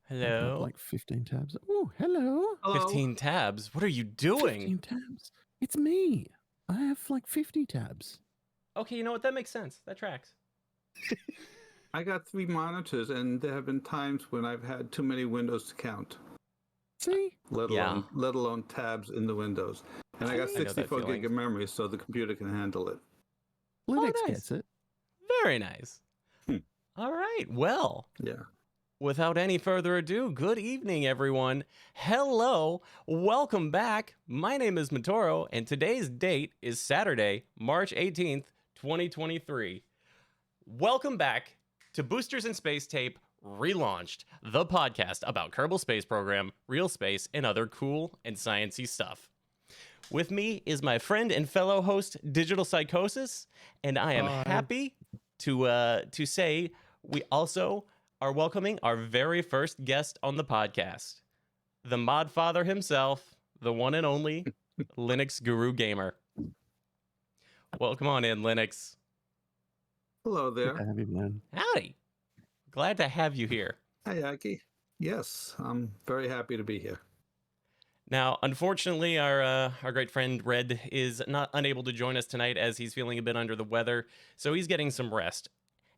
Hello. Like 15 tabs. Oh, hello. 15 tabs. What are you doing? 15 tabs. It's me. I have like 50 tabs. Okay, you know what? That makes sense. That tracks. I got 3 monitors, and there have been times when I've had too many windows to count. See? Let alone tabs in the windows. And I got 64 gig of memory, so the computer can handle it. Linux gets it. Very nice. All right. Well. Yeah. Without any further ado, good evening, everyone. Hello. Welcome back. My name is Matoro, and today's date is Saturday, March 18th, 2023. Welcome back to Boosters and Spacetape Relaunched, the podcast about Kerbal Space Program, real space, and other cool and sciencey stuff. With me is my friend and fellow host, Digital Psychosis, and I am happy to say we also are welcoming our very first guest on the podcast, the ModFather himself, the one and only LinuxGuruGamer. Welcome on in, Linux. Hello there. Good to have you, man. Howdy. Glad to have you here. Hi, Aki. Yes, I'm very happy to be here. Now, unfortunately, our great friend Red is not unable to join us tonight as he's feeling a bit under the weather, so he's getting some rest.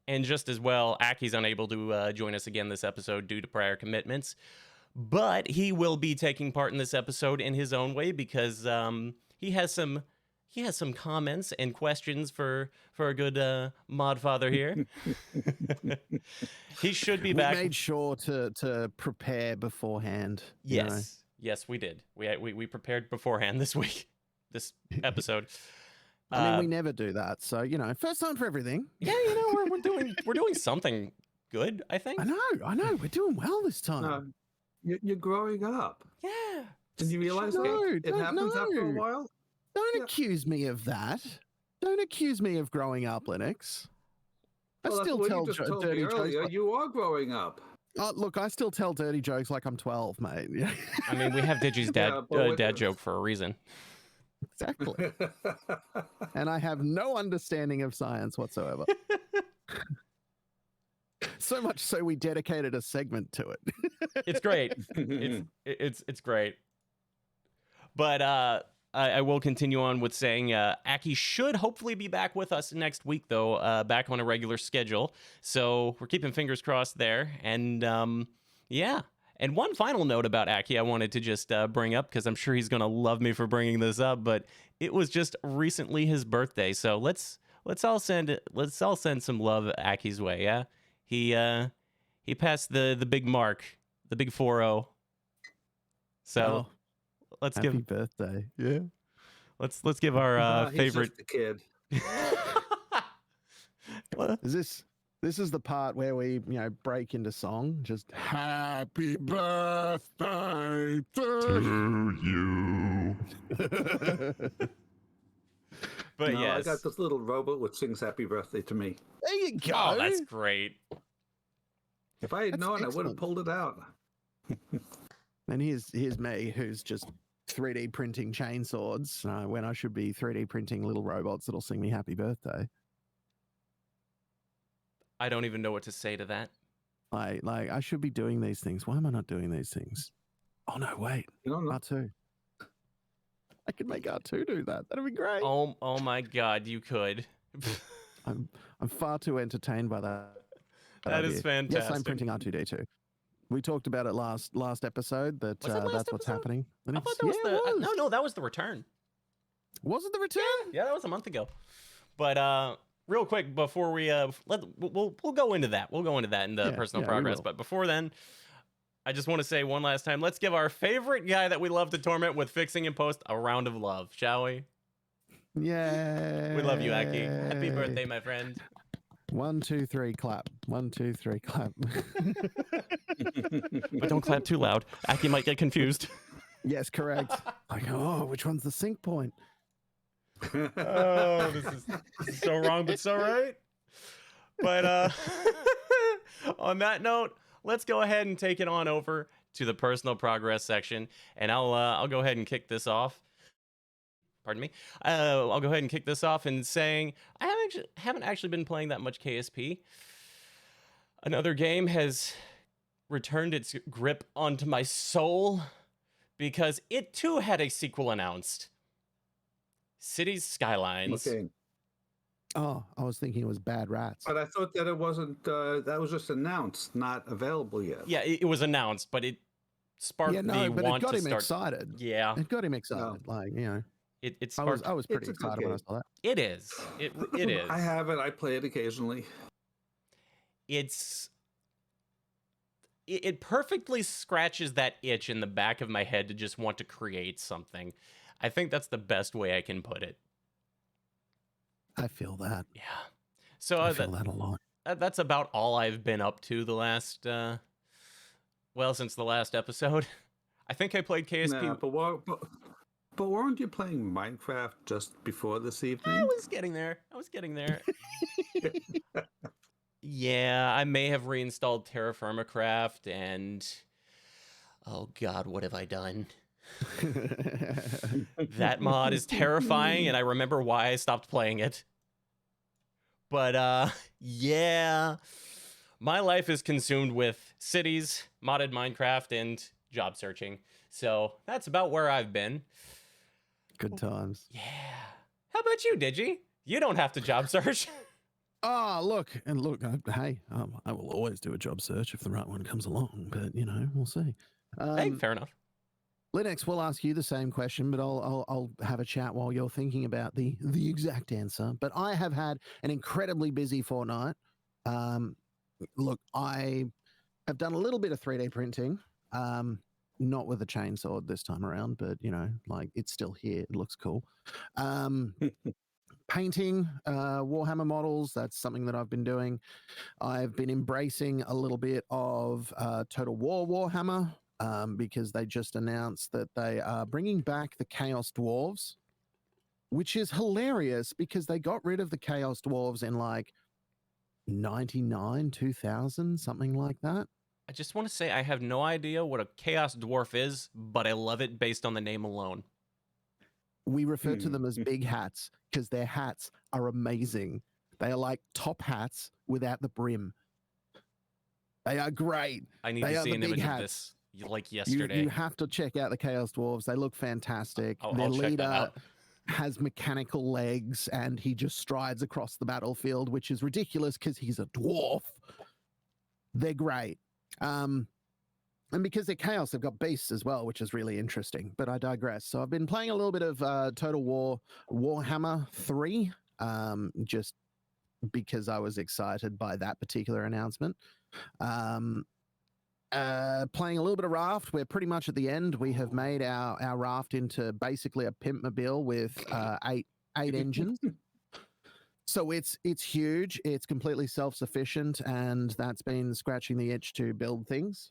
And just as well, Aki's unable to join us again this episode due to prior commitments. But he will be taking part in this episode in his own way because he has some comments and questions for a good ModFather here. He should be back. We made sure to prepare beforehand. Yes, yes, we did. We prepared beforehand this episode. I mean, we never do that, so first time for everything. Yeah, we're doing something good, I think. I know, we're doing well this time. You're growing up. Yeah. Did you realize it happens after a while? Don't accuse me of that. Don't accuse me of growing up, Linux. I still tell dirty jokes. You are growing up. Look, I still tell dirty jokes like I'm 12, mate. I mean, we have Digi's dad joke for a reason. Exactly. And I have no understanding of science whatsoever. So much so we dedicated a segment to it. It's great. It's great. But I will continue on with saying Aki should hopefully be back with us next week, though, back on a regular schedule. So we're keeping fingers crossed there. And yeah. And one final note about Aki I wanted to just bring up, because I'm sure he's going to love me for bringing this up, but it was just recently his birthday. So let's all send some love Aki's way, yeah? He passed the big mark, the big 4-0. So let's happy birthday. Yeah. Let's give our favorite just a kid. This is the part where we, break into song. Just happy birthday to you. But no, yes, I got this little robot which sings happy birthday to me. There you go. Oh, that's great. If I had known, I would have pulled it out. And here's me, who's just 3D printing chainswords when I should be 3D printing little robots that'll sing me happy birthday. I don't even know what to say to that. Like I should be doing these things. Why am I not doing these things? Oh no, wait. You don't know. R2. I could make R2 do that. That'd be great. Oh my God, you could. I'm far too entertained by that. That is idea. fantastic. Yes, I'm printing R2D2. We talked about it last episode. That Was it last that's what's episode? happening. I thought that was no, that was the return. Was it the return? Yeah, that was a month ago. But real quick before we we'll go into that. We'll go into that in the personal progress. But before then, I just want to say one last time, let's give our favorite guy that we love to torment with fixing and post a round of love, shall we? Yeah. We love you, Aki. Happy birthday, my friend. 1, 2, 3, clap. 1, 2, 3, clap. But don't clap too loud. Aki might get confused. Yes, correct. Like, oh, which one's the sync point? Oh, this is so wrong, but so right. But on that note, let's go ahead and take it on over to the personal progress section, and I'll go ahead and kick this off. Pardon me. I'll go ahead and kick this off in saying I haven't actually been playing that much KSP. Another game has returned its grip onto my soul because it too had a sequel announced. Cities Skylines. Okay. Oh, I was thinking it was Bad Rats. But I thought that it wasn't, that was just announced, not available yet. Yeah, it was announced, but it sparked but want it got to him start. Excited. Yeah. It got him excited. Like, you know. It sparked. I was pretty excited when I saw that. It is. It is. I have it. I play it occasionally. It perfectly scratches that itch in the back of my head to just want to create something. I think that's the best way I can put it. I feel that. Yeah. So I feel that a lot. That's about all I've been up to the last, since the last episode. I think I played KSP. Nah, but weren't you playing Minecraft just before this evening? I was getting there. Yeah, I may have reinstalled Terraformacraft and... Oh God, what have I done? That mod is terrifying, and I remember why I stopped playing it. But, yeah. My life is consumed with cities, modded Minecraft, and job searching. So that's about where I've been. Good times. Yeah. How about you, Digi? You don't have to job search. Oh, look. Hey, I will always do a job search if the right one comes along, but, you know, we'll see. Hey, fair enough. Linux, we'll ask you the same question, but I'll have a chat while you're thinking about the exact answer. But I have had an incredibly busy fortnight. Look, I have done a little bit of 3D printing, not with a chainsaw this time around, but, you know, like it's still here. It looks cool. Painting Warhammer models, that's something that I've been doing. I've been embracing a little bit of Total War Warhammer because they just announced that they are bringing back the Chaos Dwarves, which is hilarious because they got rid of the Chaos Dwarves in like 99, 2000, something like that. I just want to say I have no idea what a Chaos Dwarf is, but I love it based on the name alone. We refer to them as big hats because their hats are amazing. They are like top hats without the brim. They are great. I need to see an image of this like yesterday. You have to check out the Chaos Dwarves. They look fantastic. Their Their leader has mechanical legs and he just strides across the battlefield, which is ridiculous because he's a dwarf. They're great. And because they're chaos, they've got beasts as well, which is really interesting. But I digress. So I've been playing a little bit of Total War Warhammer 3, just because I was excited by that particular announcement. Playing a little bit of Raft. We're pretty much at the end. We have made our Raft into basically a pimpmobile with eight engines. So it's huge. It's completely self-sufficient, and that's been scratching the itch to build things.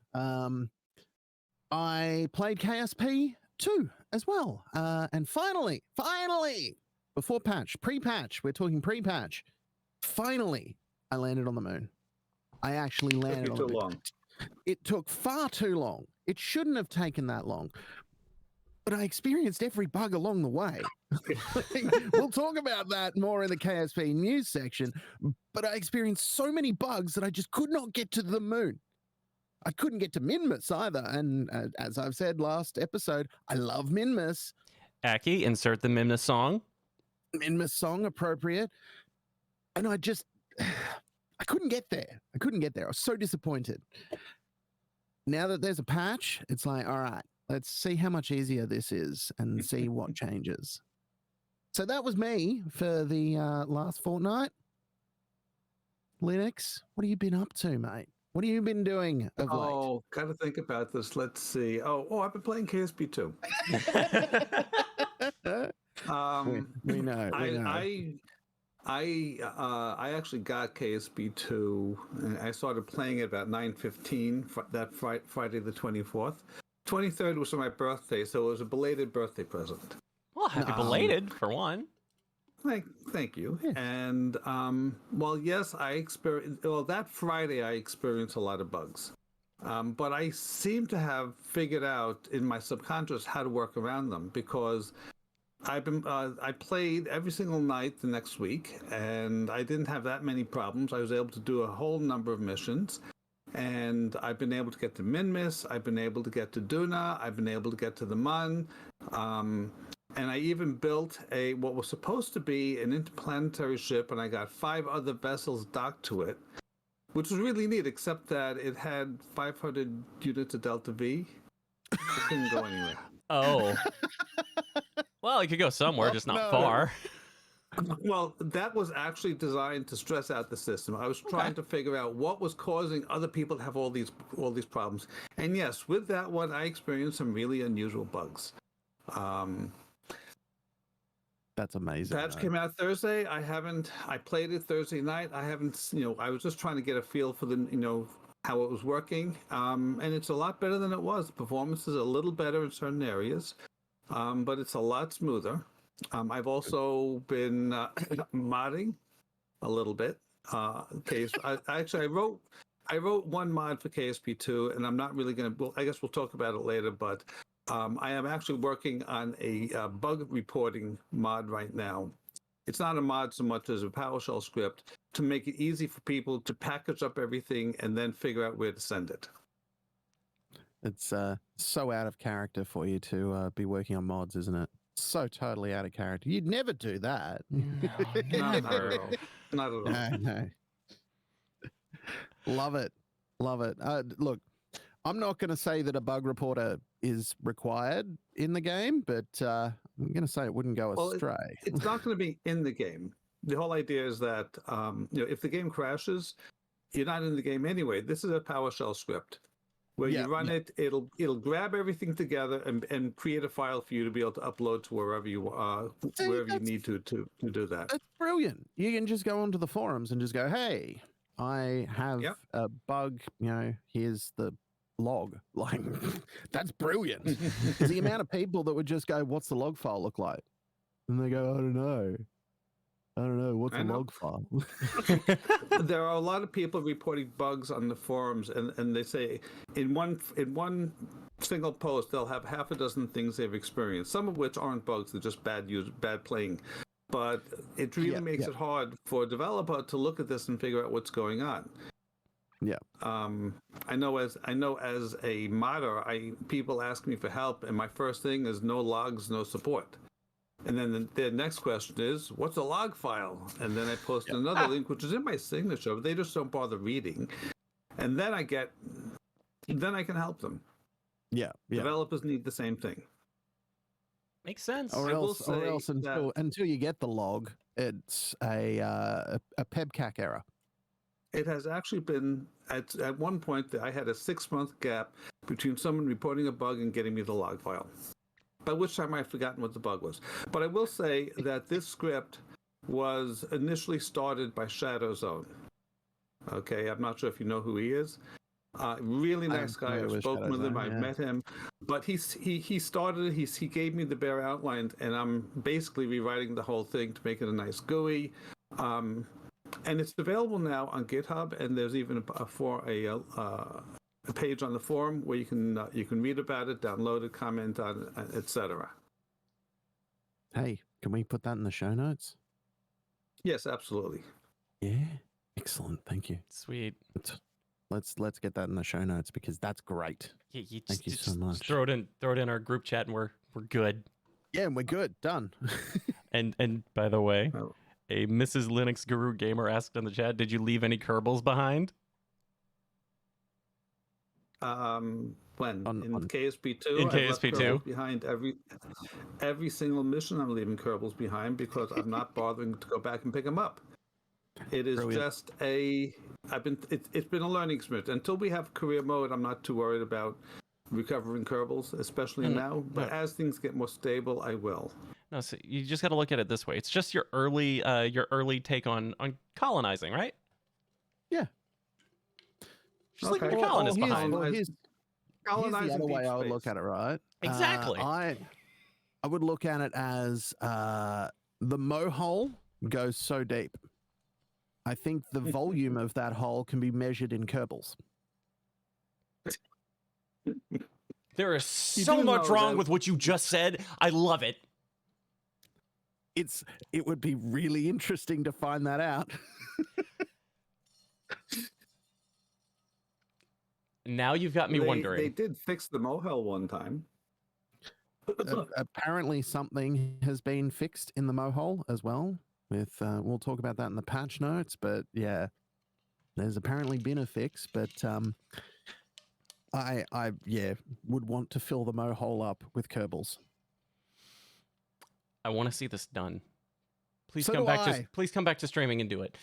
I played KSP 2 as well. And finally, before patch, pre-patch, we're talking pre-patch, finally, I landed on the moon. I actually landed on the moon. Long. It took far too long. It shouldn't have taken that long. But I experienced every bug along the way. We'll talk about that more in the KSP news section. But I experienced so many bugs that I just could not get to the moon. I couldn't get to Minmus either. And as I've said last episode, I love Minmus. Aki, insert the Mimna song. Minmus song appropriate. And I just, I couldn't get there. I was so disappointed. Now that there's a patch, it's like, all right, let's see how much easier this is and see what changes. So that was me for the last fortnight. Linux, what have you been up to, mate? What have you been doing of late? Oh, got to think about this. Let's see. I've been playing KSP too. We know. I actually got KSP 2. And I started playing it about 9:15 that Friday the 24th. 23rd was my birthday, so it was a belated birthday present. Well, happy belated for one. Thank you. Yeah. And yes, that Friday I experienced a lot of bugs. But I seem to have figured out in my subconscious how to work around them, because I played every single night the next week, and I didn't have that many problems. I was able to do a whole number of missions, and I've been able to get to Minmus, I've been able to get to Duna, I've been able to get to the Mun, and I even built what was supposed to be an interplanetary ship, and I got 5 other vessels docked to it, which was really neat, except that it had 500 units of Delta V. It couldn't go anywhere. Oh. Well, it could go somewhere, just not far. Well, that was actually designed to stress out the system. I was trying to figure out what was causing other people to have all these problems. And yes, with that one, I experienced some really unusual bugs. That's amazing. Patch came out Thursday. I played it Thursday night. I was just trying to get a feel for how it was working. And it's a lot better than it was. The performance is a little better in certain areas, but it's a lot smoother. I've also been modding a little bit. I wrote one mod for KSP2, and I'm not really going to. Well, I guess we'll talk about it later. But I am actually working on a bug reporting mod right now. It's not a mod so much as a PowerShell script to make it easy for people to package up everything and then figure out where to send it. It's so out of character for you to be working on mods, isn't it? So totally out of character. You'd never do that. Not at all. Not at all. No. Love it. Look, I'm not going to say that a bug reporter is required in the game, but I'm going to say it wouldn't go astray. It's not going to be in the game. The whole idea is that if the game crashes, you're not in the game anyway. This is a PowerShell script. Where you run it, it'll grab everything together and create a file for you to be able to upload to wherever you need to do that. That's brilliant. You can just go onto the forums and just go, hey, I have a bug, here's the log. Like, that's brilliant. The amount of people that would just go, what's the log file look like? And they go, I don't know. What's a log file? There are a lot of people reporting bugs on the forums, and they say in one single post they'll have half a dozen things they've experienced, some of which aren't bugs, they're just bad playing. But it really makes it hard for a developer to look at this and figure out what's going on. Yeah. I know as a modder, people ask me for help, and my first thing is no logs, no support. And then the next question is, what's a log file? And then I post another link, which is in my signature, but they just don't bother reading. And then I can help them. Yeah. Developers need the same thing. Makes sense. Or else until you get the log, it's a PEBCAC error. It has actually been, at one point, I had a 6-month gap between someone reporting a bug and getting me the log file. By which time I've forgotten what the bug was. But I will say that this script was initially started by Shadowzone. Okay, I'm not sure if you know who he is. Really nice guy. I've spoken with him. I've met him. But he started it. He gave me the bare outline, and I'm basically rewriting the whole thing to make it a nice GUI. And it's available now on GitHub, and there's even a page on the forum where you can read about it, download it, comment on it, etc. Hey, can we put that in the show notes? Yes, absolutely. Yeah, excellent. Thank you. Sweet. Let's get that in the show notes because that's great. You Thank you so just much. throw it in our group chat, and we're good. Yeah, and we're good. Done. And by the way, Oh. a Mrs. Linux Guru Gamer asked in the chat, "Did you leave any Kerbals behind?" When On- in on- KSP2, In I left KSP2? Kerbals behind every single mission. I'm leaving Kerbals behind because I'm not bothering to go back and pick them up. It is Brilliant. just it's been a learning experience. Until we have career mode, I'm not too worried about recovering Kerbals, especially now. But as things get more stable, I will. No, so you just got to look at it this way. It's just your early take on colonizing, right? Yeah. Just leaving Okay. your colonists here's- behind. here's the Colonizing other way deep I would space. look at it, right? Exactly. I would look at it as the mo hole goes so deep. I think the volume of that hole can be measured in Kerbals. There is so do much know wrong that- with what you just said. I love it. It would be really interesting to find that out. Now you've got me They wondering. did fix the mohel one time. Apparently, something has been fixed in the mo hole as well. With we'll talk about that in the patch notes, but yeah, there's apparently been a fix. But I would want to fill the mo hole up with Kerbals. I want to see this done. Please So come do back I. to please come back to streaming and do it.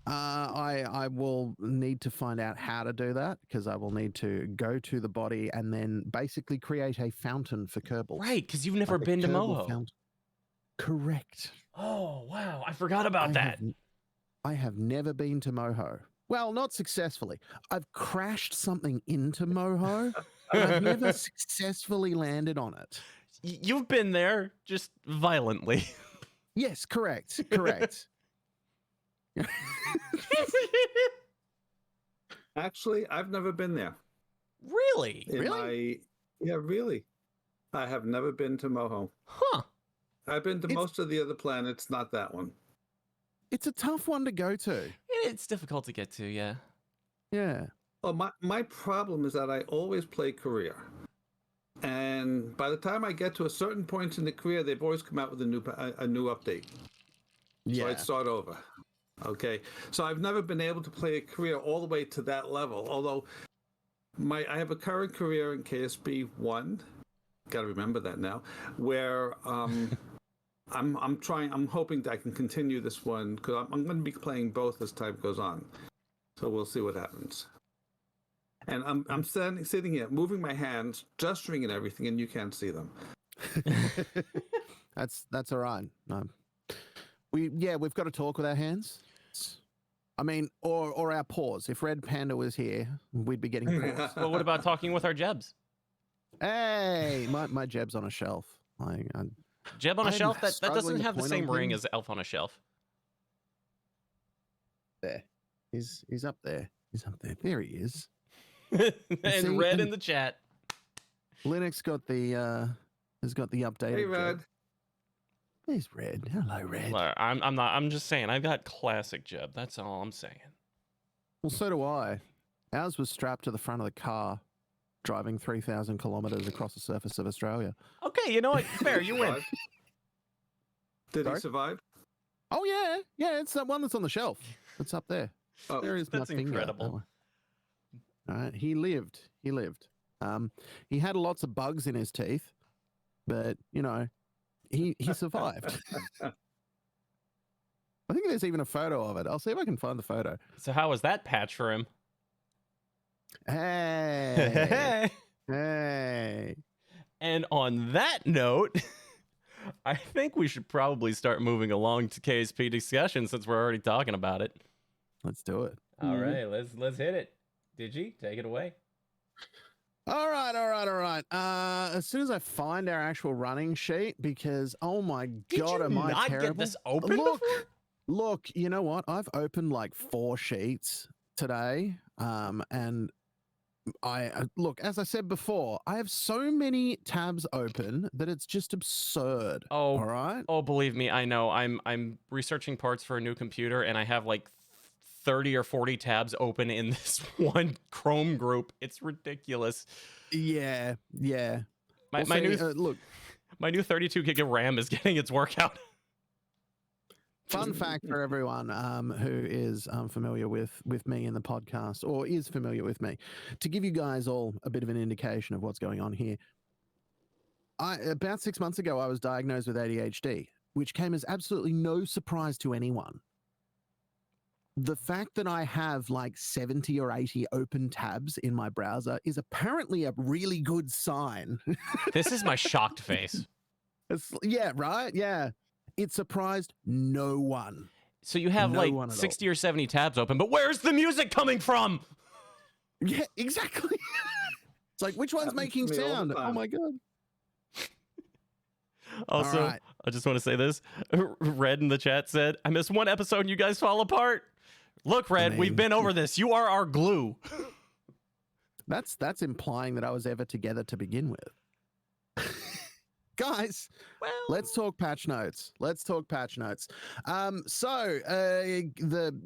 I will need to find out how to do that because I will need to go to the body and then basically create a fountain for Kerbals. Right, because you've never Like a been to Kerbal Moho. fountain. Correct. Oh wow, I forgot about that. I have never been to Moho. Well, not successfully. I've crashed something into Moho, but I've never successfully landed on it. You've been there, just violently. Yes, correct. Correct. Actually, I've never been there. Really? Yeah, really. I have never been to Moho. Huh. I've been to most of the other planets, not that one. It's a tough one to go to. It's difficult to get to, yeah. Yeah. Well, my problem is that I always play career. And by the time I get to a certain point in the career, they've always come out with a new update. Yeah. So I'd start over. Okay. So I've never been able to play a career all the way to that level. Although I have a current career in KSP 1. Got to remember that now. Where I'm hoping that I can continue this one because I'm going to be playing both as time goes on. So we'll see what happens. And I'm sitting here, moving my hands, gesturing and everything, and you can't see them. That's all right. We've got to talk with our hands. I mean, or our paws. If Red Panda was here, we'd be getting paws. Well, what about talking with our Jebs? Hey, my Jeb's on a shelf. Jeb on a I'm shelf? That struggling doesn't to have the point same on ring him. as Elf on a Shelf. There, he's up there. He's up there. There he is. and See, Red and- in the chat. Linux got the has got the updated. Hey, Jeb. Red. There's Red. Hello, Red. Well, I'm just saying, I've got classic Jeb. That's all I'm saying. Well, so do I. Ours was strapped to the front of the car, driving 3,000 kilometers across the surface of Australia. Okay, you know what? Fair, you win. Did Sorry? he survive? Oh yeah. It's that one that's on the shelf. It's up there. Oh, There is my That's finger. incredible. All right, he lived. He had lots of bugs in his teeth, but he survived. I think there's even a photo of it. I'll see if I can find the photo. So how was that patch for him? Hey, hey. And on that note, I think we should probably start moving along to KSP discussion since we're already talking about it. Let's do it. All right, let's hit it. Digi, take it away. All right. As soon as I find our actual running sheet, because oh my god, am I not terrible? get this open Look, before? look. You know what? I've opened like 4 sheets today, and I look. As I said before, I have so many tabs open that it's just absurd. Oh, all right. Oh, believe me, I know. I'm researching parts for a new computer, and I have like 30 or 40 tabs open in this one Chrome group. It's ridiculous. Yeah. My Well, new see, look, my new 32 gig of RAM is getting its workout. fun fact for everyone who is familiar with me in the podcast, or is familiar with me, to give you guys all a bit of an indication of what's going on here. About 6 months ago, I was diagnosed with ADHD, which came as absolutely no surprise to anyone. The fact that I have like 70 or 80 open tabs in my browser is apparently a really good sign. This is my shocked face. Yeah, right? Yeah. It surprised no one. So you have No like one at 60 or 70 tabs open, but where's the music coming from? Yeah, exactly. It's like, which one's Happens making to me all the sound? Oh time. my God. Also, All right. I just want to say this. Red in the chat said, I missed one episode and you guys fall apart. Look, Red, we've mean, been over this. You are our glue. That's implying that I was ever together to begin with. Guys, Well, let's talk patch notes. The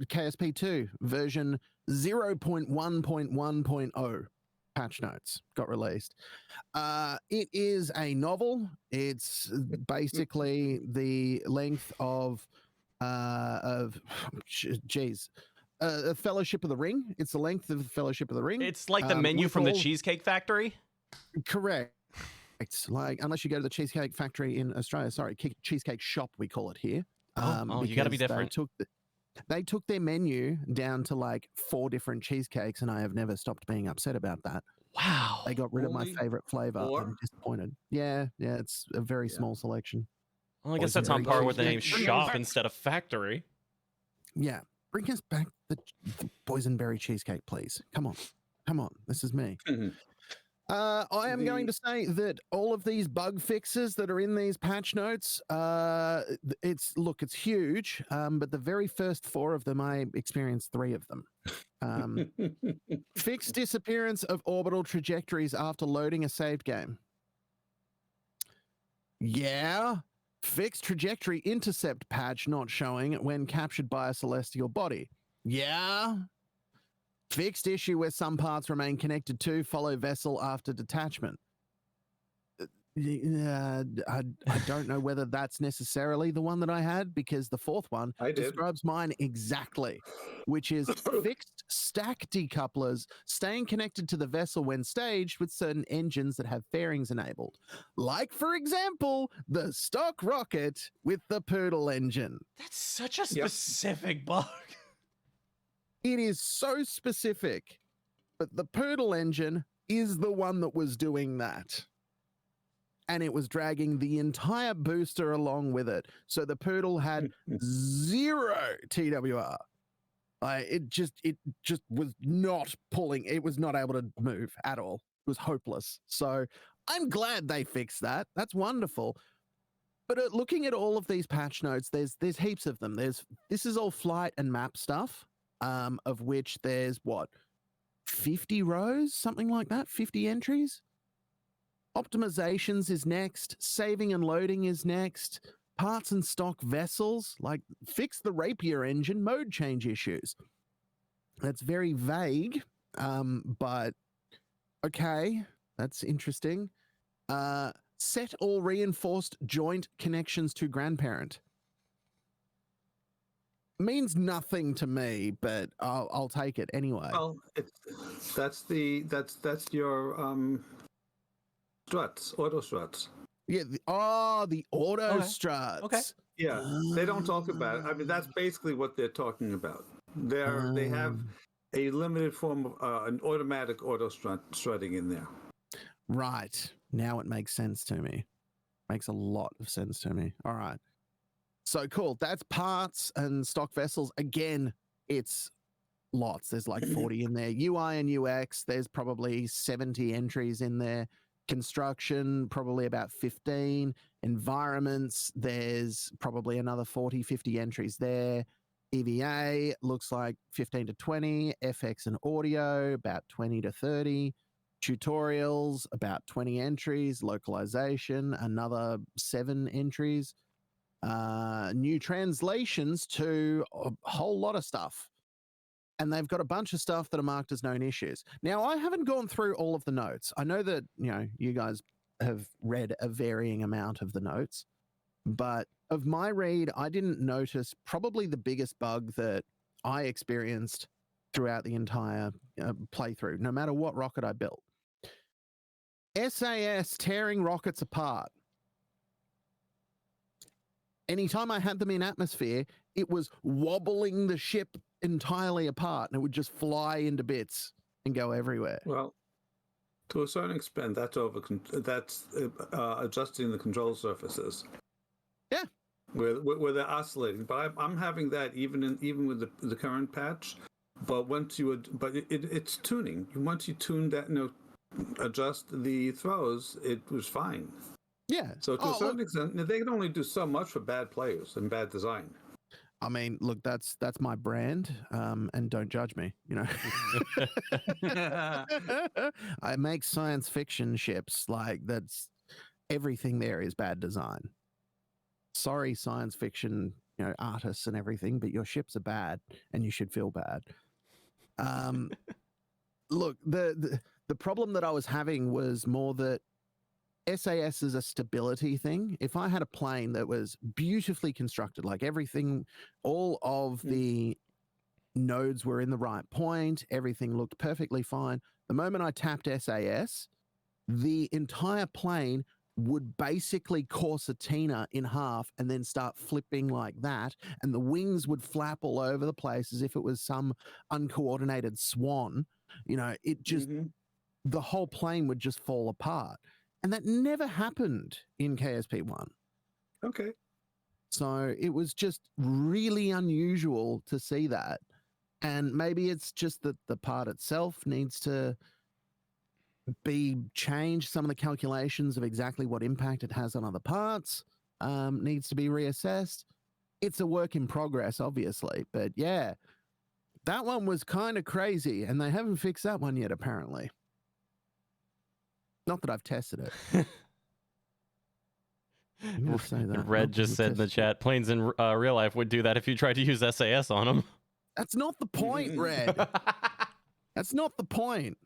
KSP2 version 0.1.1.0 patch notes got released. It is a novel. It's basically the length of Fellowship of the Ring. It's the length of Fellowship of the Ring. it's like the menu with from the all- Cheesecake Factory. Correct. It's like, unless you go to the Cheesecake Factory in Australia, sorry, Cheesecake Shop, we call it here. You got to be because different. They took their menu down to like 4 different cheesecakes, and I have never stopped being upset about that. Wow. They got rid of my Only favorite flavor. 4? I'm disappointed. Yeah, it's a very small selection. Well, I guess Boysenberry that's on par with the name cheesecake. shop instead of factory. Yeah, bring us back the boysenberry cheesecake, please. Come on. This is me. I am going to say that all of these bug fixes that are in these patch notes, it's huge, but the very first 4 of them, I experienced 3 of them. Fixed disappearance of orbital trajectories after loading a saved game. Yeah. Fixed trajectory intercept patch not showing when captured by a celestial body. Yeah. Fixed issue where some parts remain connected to follow vessel after detachment. I don't know whether that's necessarily the one that I had, because the 4th one I did. describes mine exactly, which is fixed stack decouplers staying connected to the vessel when staged with certain engines that have fairings enabled. Like, for example, the stock rocket with the Poodle engine. That's such a specific bug. It is so specific, but the Poodle engine is the one that was doing that. And it was dragging the entire booster along with it. So the Poodle had 0 TWR. It just was not pulling. It was not able to move at all. It was hopeless. So I'm glad they fixed that. That's wonderful. But looking at all of these patch notes, there's heaps of them. This is all flight and map stuff, of which there's 50 rows, something like that, 50 entries. Optimizations is next. Saving and loading is next. Parts and stock vessels, like fix the Rapier engine mode change issues. That's very vague, but okay, that's interesting. Set all reinforced joint connections to grandparent. Means nothing to me, but I'll take it anyway. Well, that's your struts, auto struts. Yeah. The auto Okay. struts. Okay. Yeah, they don't talk about it. I mean, that's basically what they're talking about. They have a limited form of an automatic auto strutting in there. Right. Now it makes sense to me. Makes a lot of sense to me. All right. So cool. That's parts and stock vessels. Again, it's lots. There's like 40 in there. UI and UX, there's probably 70 entries in there. Construction, probably about 15. Environments, there's probably another 40, 50 entries there. EVA looks like 15 to 20. FX and audio, about 20 to 30. Tutorials, about 20 entries. Localization, another 7 entries. New translations to a whole lot of stuff. and they've got a bunch of stuff that are marked as known issues. Now, I haven't gone through all of the notes. I know that, you guys have read a varying amount of the notes, but of my read, I didn't notice probably the biggest bug that I experienced throughout the entire playthrough, no matter what rocket I built. SAS tearing rockets apart. Anytime I had them in atmosphere, it was wobbling the ship entirely apart, and it would just fly into bits and go everywhere. Well, to a certain extent, that's adjusting the control surfaces. Yeah, where they're oscillating. But I'm having that even with the current patch. But it's tuning. Once you tune that, adjust the throws, it was fine. Yeah. So to a certain extent, they can only do so much for bad players and bad design. I mean, look, that's my brand, and don't judge me. I make science fiction ships. Like, that's everything there is bad design. Sorry, science fiction, artists and everything, but your ships are bad, and you should feel bad. Look, the problem that I was having was more that SAS is a stability thing. If I had a plane that was beautifully constructed, like everything, all of the nodes were in the right point, everything looked perfectly fine. The moment I tapped SAS, the entire plane would basically concertina in half and then start flipping like that, and the wings would flap all over the place as if it was some uncoordinated swan. It just, the whole plane would just fall apart. And that never happened in KSP1. Okay. So it was just really unusual to see that. And maybe it's just that the part itself needs to be changed. Some of the calculations of exactly what impact it has on other parts needs to be reassessed. It's a work in progress, obviously. But yeah, that one was kind of crazy, and they haven't fixed that one yet, apparently. Not that I've tested it. Red just said in the chat, planes in real life would do that if you tried to use SAS on them. That's not the point, Red. That's not the point.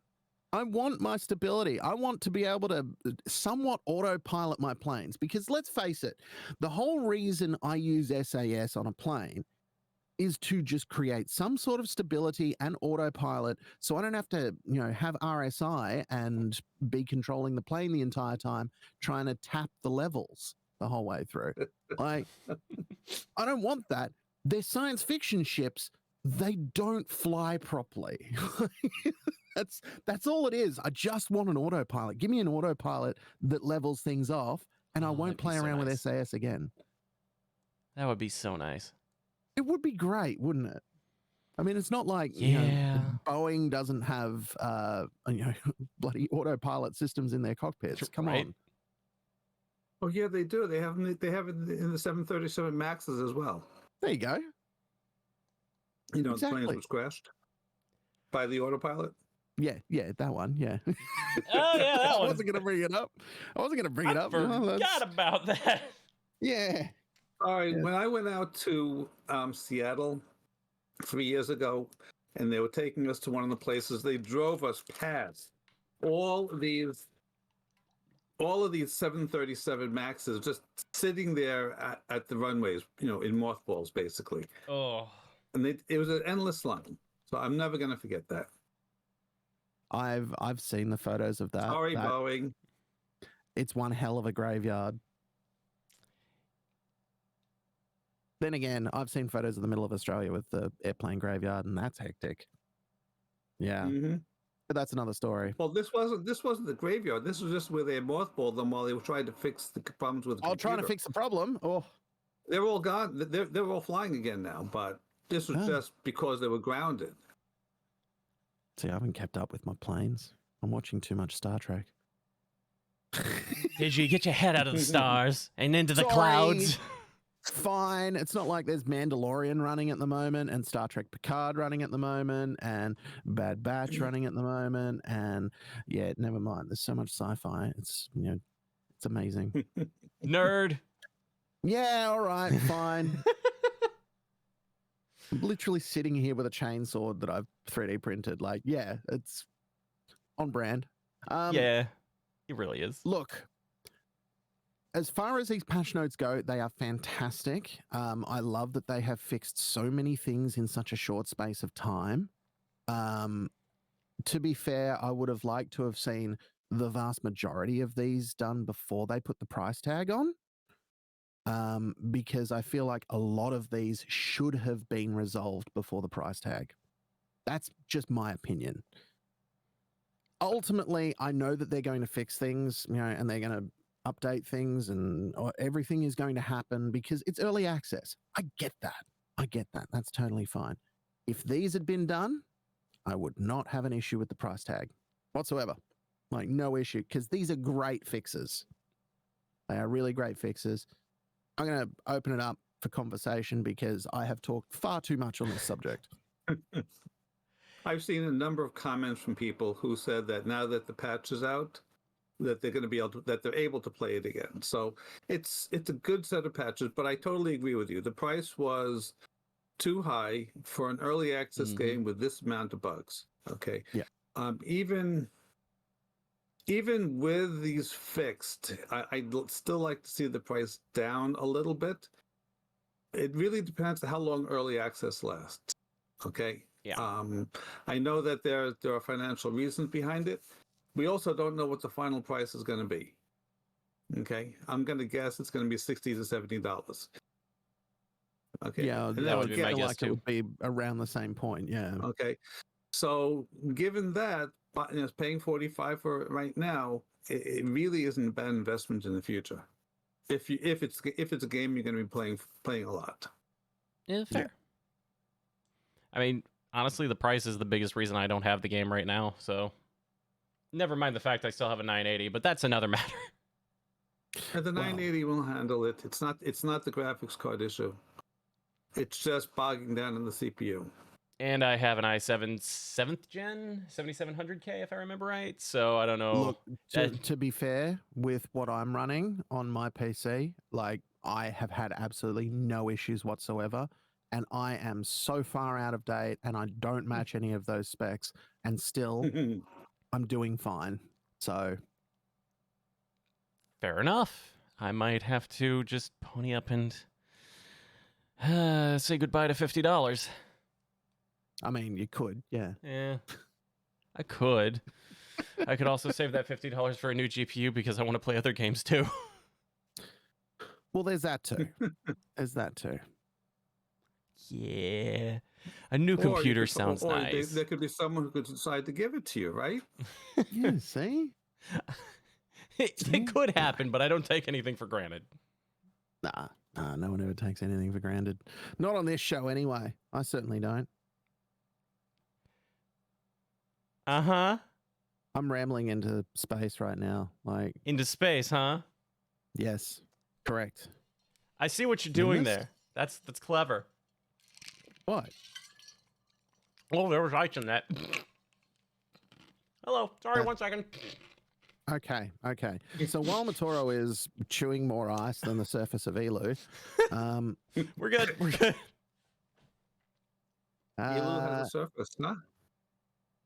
I want my stability. I want to be able to somewhat autopilot my planes, because let's face it, the whole reason I use SAS on a plane is to just create some sort of stability and autopilot, so I don't have to, have RSI and be controlling the plane the entire time, trying to tap the levels the whole way through. Like, I don't want that. They're science fiction ships. They don't fly properly. That's all it is. I just want an autopilot. Give me an autopilot that levels things off, and I won't play around with SAS again. That would be so nice. It would be great, wouldn't it? I mean, it's not like Boeing doesn't have bloody autopilot systems in their cockpits. Come on. Oh yeah, they do. They have it in the 737 Maxes as well. There you go. The plane was crashed by the autopilot. Yeah, that one. Yeah. Oh yeah, that one. I wasn't gonna bring it up. I forgot about that. Yeah. All right. Yeah. When I went out to Seattle 3 years ago, and they were taking us to one of the places, they drove us past all of these 737 Maxes just sitting there at the runways, in mothballs, basically. Oh. And it was an endless line. So I'm never going to forget that. I've seen the photos of that. Sorry, Boeing. It's one hell of a graveyard. Then again, I've seen photos of the middle of Australia with the airplane graveyard, and that's hectic. Yeah. Mm-hmm. But that's another story. Well, this wasn't the graveyard. This was just where they mothballed them while they were trying to fix the problems with the computer. Trying to fix the problem? Oh. They're all gone. They're all flying again now, but this was just because they were grounded. See, I haven't kept up with my planes. I'm watching too much Star Trek. Digi, get your head out of the stars and into the clouds. Fine. It's not like there's Mandalorian running at the moment, and Star Trek Picard running at the moment, and Bad Batch running at the moment, and yeah, never mind. There's so much sci-fi. It's it's amazing. Nerd. Yeah, all right, fine. I'm literally sitting here with a chainsaw that I've 3D printed. Like, yeah, it's on brand. Yeah, he really is. Look, as far as these patch notes go, they are fantastic. I love that they have fixed so many things in such a short space of time. To be fair, I would have liked to have seen the vast majority of these done before they put the price tag on. Because I feel like a lot of these should have been resolved before the price tag. That's just my opinion. Ultimately, I know that they're going to fix things, and they're going to update things, and everything is going to happen because it's early access. I get that. That's totally fine. If these had been done, I would not have an issue with the price tag whatsoever. Like, no issue, because these are great fixes. They are really great fixes. I'm going to open it up for conversation because I have talked far too much on this subject. I've seen a number of comments from people who said that now that the patch is out, that they're going to be able to, that they're able to play it again. So it's a good set of patches, but I totally agree with you. The price was too high for an early access game with this amount of bugs. Okay. Yeah. Even with these fixed, I'd still like to see the price down a little bit. It really depends on how long early access lasts. Okay. Yeah. I know that there are financial reasons behind it. We also don't know what the final price is going to be. Okay. I'm going to guess it's going to be $60 to $70. Okay. Yeah, And that then would be my again, guess like too. it would be around the same point. Yeah. okay. So given that, paying $45 for it right now, it really isn't a bad investment in the future. If it's a game you're going to be playing a lot. Yeah, fair. I mean, honestly, the price is the biggest reason I don't have the game right now. So, never mind the fact I still have a 980, but that's another matter. And the 980 will handle it. It's not the graphics card issue. It's just bogging down in the CPU. And I have an i7 7th gen 7700K, if I remember right. So I don't know. Look, to be fair, with what I'm running on my PC, like, I have had absolutely no issues whatsoever. And I am so far out of date and I don't match any of those specs. And still, I'm doing fine. So, Fair enough. I might have to just pony up and say goodbye to $50. I mean, you could, yeah. Yeah, I could. I could also save that $50 for a new GPU because I want to play other games too. Well, there's that too. Yeah. A new Or computer sounds nice. There could be someone who could decide to give it to you, right? Yeah, see? It could happen, but I don't take anything for granted. Nah, no one ever takes anything for granted. Not on this show anyway. I certainly don't. Uh-huh. I'm rambling into space right now. Like, Into space, huh? yes, correct. I see what you're doing Missed? there. That's clever. What? Oh, there was ice in that. Hello. Sorry, 1 second. Okay. So while Matoro is chewing more ice than the surface of Elu, We're good. Elu has a surface, huh?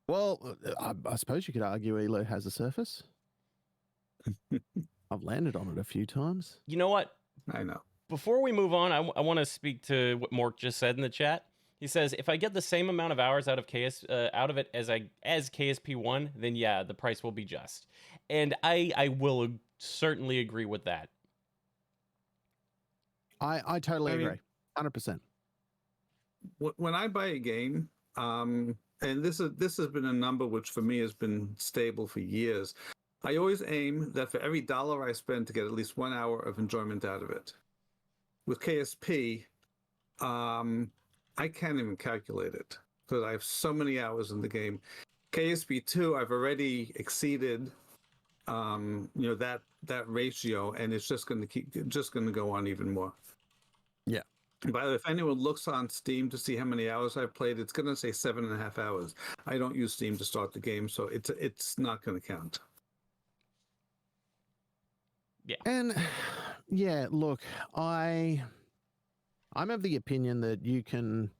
well, I suppose you could argue Elu has a surface. I've landed on it a few times. You know what? I know. Before we move on, I want to speak to what Mork just said in the chat. He says, if I get the same amount of hours out of it as KSP1, then yeah, the price will be just. And I will certainly agree with that. I totally agree. 100%. When I buy a game, and this has been a number which for me has been stable for years, I always aim that for every dollar I spend to get at least 1 hour of enjoyment out of it. With KSP, I can't even calculate it because I have so many hours in the game. KSP2, I've already exceeded, that ratio, and it's just going to go on even more. Yeah. But if anyone looks on Steam to see how many hours I've played, it's going to say 7.5 hours. I don't use Steam to start the game, so it's not going to count. Yeah. And yeah, look, I'm of the opinion that you can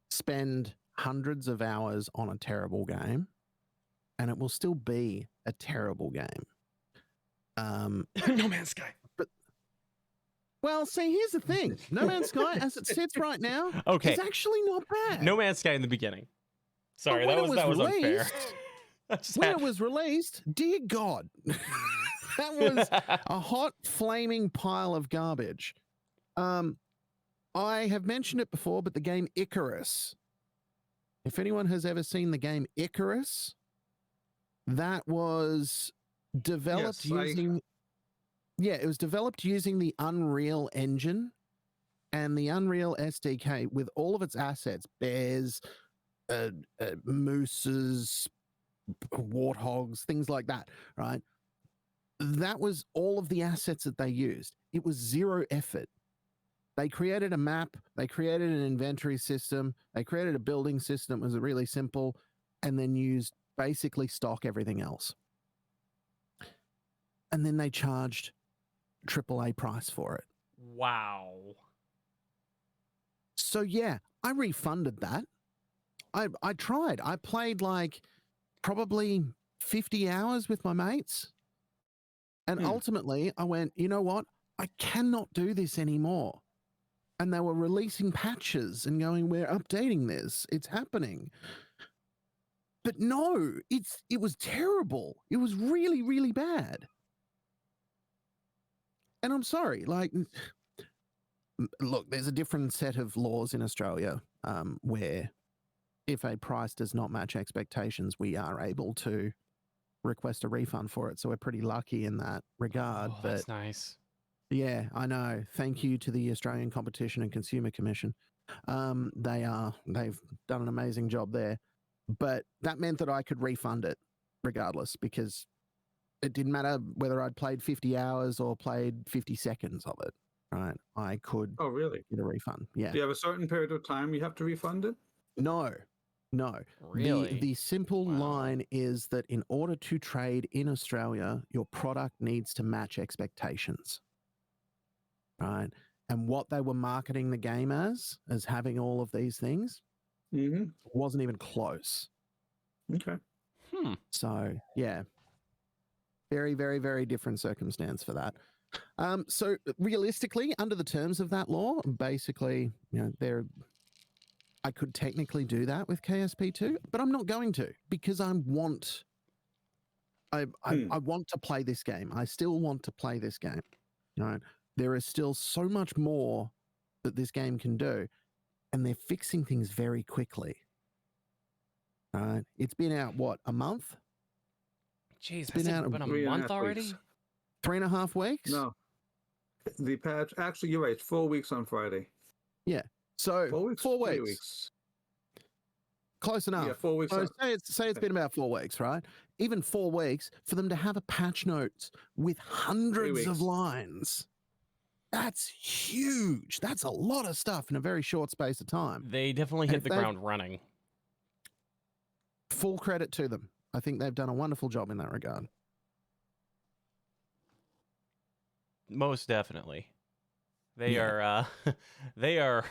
spend hundreds of hours on a terrible game, and it will still be a terrible game. No Man's Sky. Well, see, here's the thing. No Man's Sky, as it sits right now, Okay. is actually not bad. No Man's Sky in the beginning. Sorry, But that when was it was unfair. released- When it was released, dear God, that was a hot, flaming pile of garbage. I have mentioned it before, but the game Icarus. If anyone has ever seen the game Icarus, that was developed using... Yeah, it was developed using the Unreal Engine and the Unreal SDK with all of its assets, bears, mooses, warthogs, things like that, right? That was all of the assets that they used. It was zero effort. They created a map, they created an inventory system, they created a building system. It was really simple, and then used basically stock everything else. And then they charged AAA price for it. Wow. So yeah, I refunded that. I tried. I played like probably 50 hours with my mates. And ultimately I went, you know what? I cannot do this anymore. And they were releasing patches and going, we're updating this. It's happening. But no, it was terrible. It was really, really bad. And I'm sorry, like, look, there's a different set of laws in Australia where if a price does not match expectations, we are able to request a refund for it. So we're pretty lucky in that regard. Oh, but that's nice. yeah, I know. Thank you to the Australian Competition and Consumer Commission. They've done an amazing job there. But that meant that I could refund it regardless, because it didn't matter whether I'd played 50 hours or played 50 seconds of it, right? I could Oh, really? get a refund. Yeah. Do you have a certain period of time you have to refund it? No. Really? The simple Wow. line is that in order to trade in Australia, your product needs to match expectations, right? And what they were marketing the game as having all of these things, wasn't even close. Okay. So yeah, very, very, very different circumstance for that. So realistically, under the terms of that law, basically, you know, I could technically do that with KSP2, but I'm not going to, because I want to play this game. I still want to play this game. Right? There is still so much more that this game can do, and they're fixing things very quickly. It's been out, what, a month? Jeez, It's has been it out been a 3.5 month already? weeks. 3.5 weeks? No. The patch, actually, you're right. It's 4 weeks on Friday. Yeah. So 4 weeks? 4 3 weeks. weeks. Close enough. Yeah, 4 weeks. So say it's been about 4 weeks, right? Even 4 weeks for them to have a patch notes with hundreds of weeks. lines. That's huge. That's a lot of stuff in a very short space of time. They definitely And hit if the they- ground running. Full credit to them. I think they've done a wonderful job in that regard. Most definitely. They Yeah. are they are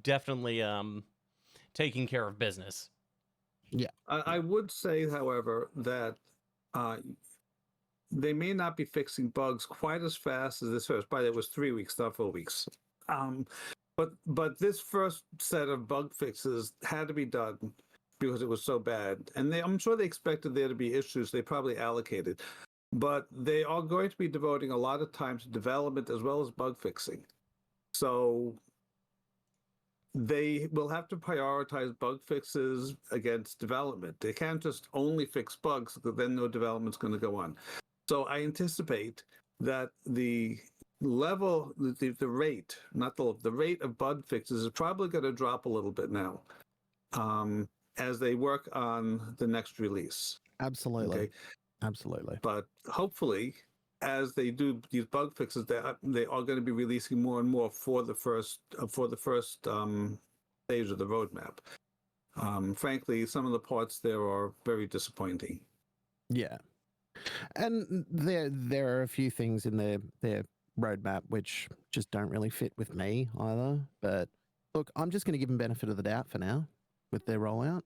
definitely taking care of business. I would say, however, that they may not be fixing bugs quite as fast as this first. By the way, it was 3 weeks, not 4 weeks. But this first set of bug fixes had to be done because it was so bad. And I'm sure they expected there to be issues they probably allocated. But they are going to be devoting a lot of time to development as well as bug fixing. So they will have to prioritize bug fixes against development. They can't just only fix bugs, because then no development's going to go on. So I anticipate that the level, the rate, not the rate of bug fixes is probably going to drop a little bit now, as they work on the next release. Absolutely. Okay. Absolutely. But hopefully, as they do these bug fixes, they are going to be releasing more and more for the first stage of the roadmap. Frankly, some of the parts there are very disappointing. Yeah. And there are a few things in their roadmap which just don't really fit with me either. But look, I'm just going to give them benefit of the doubt for now. with their rollout.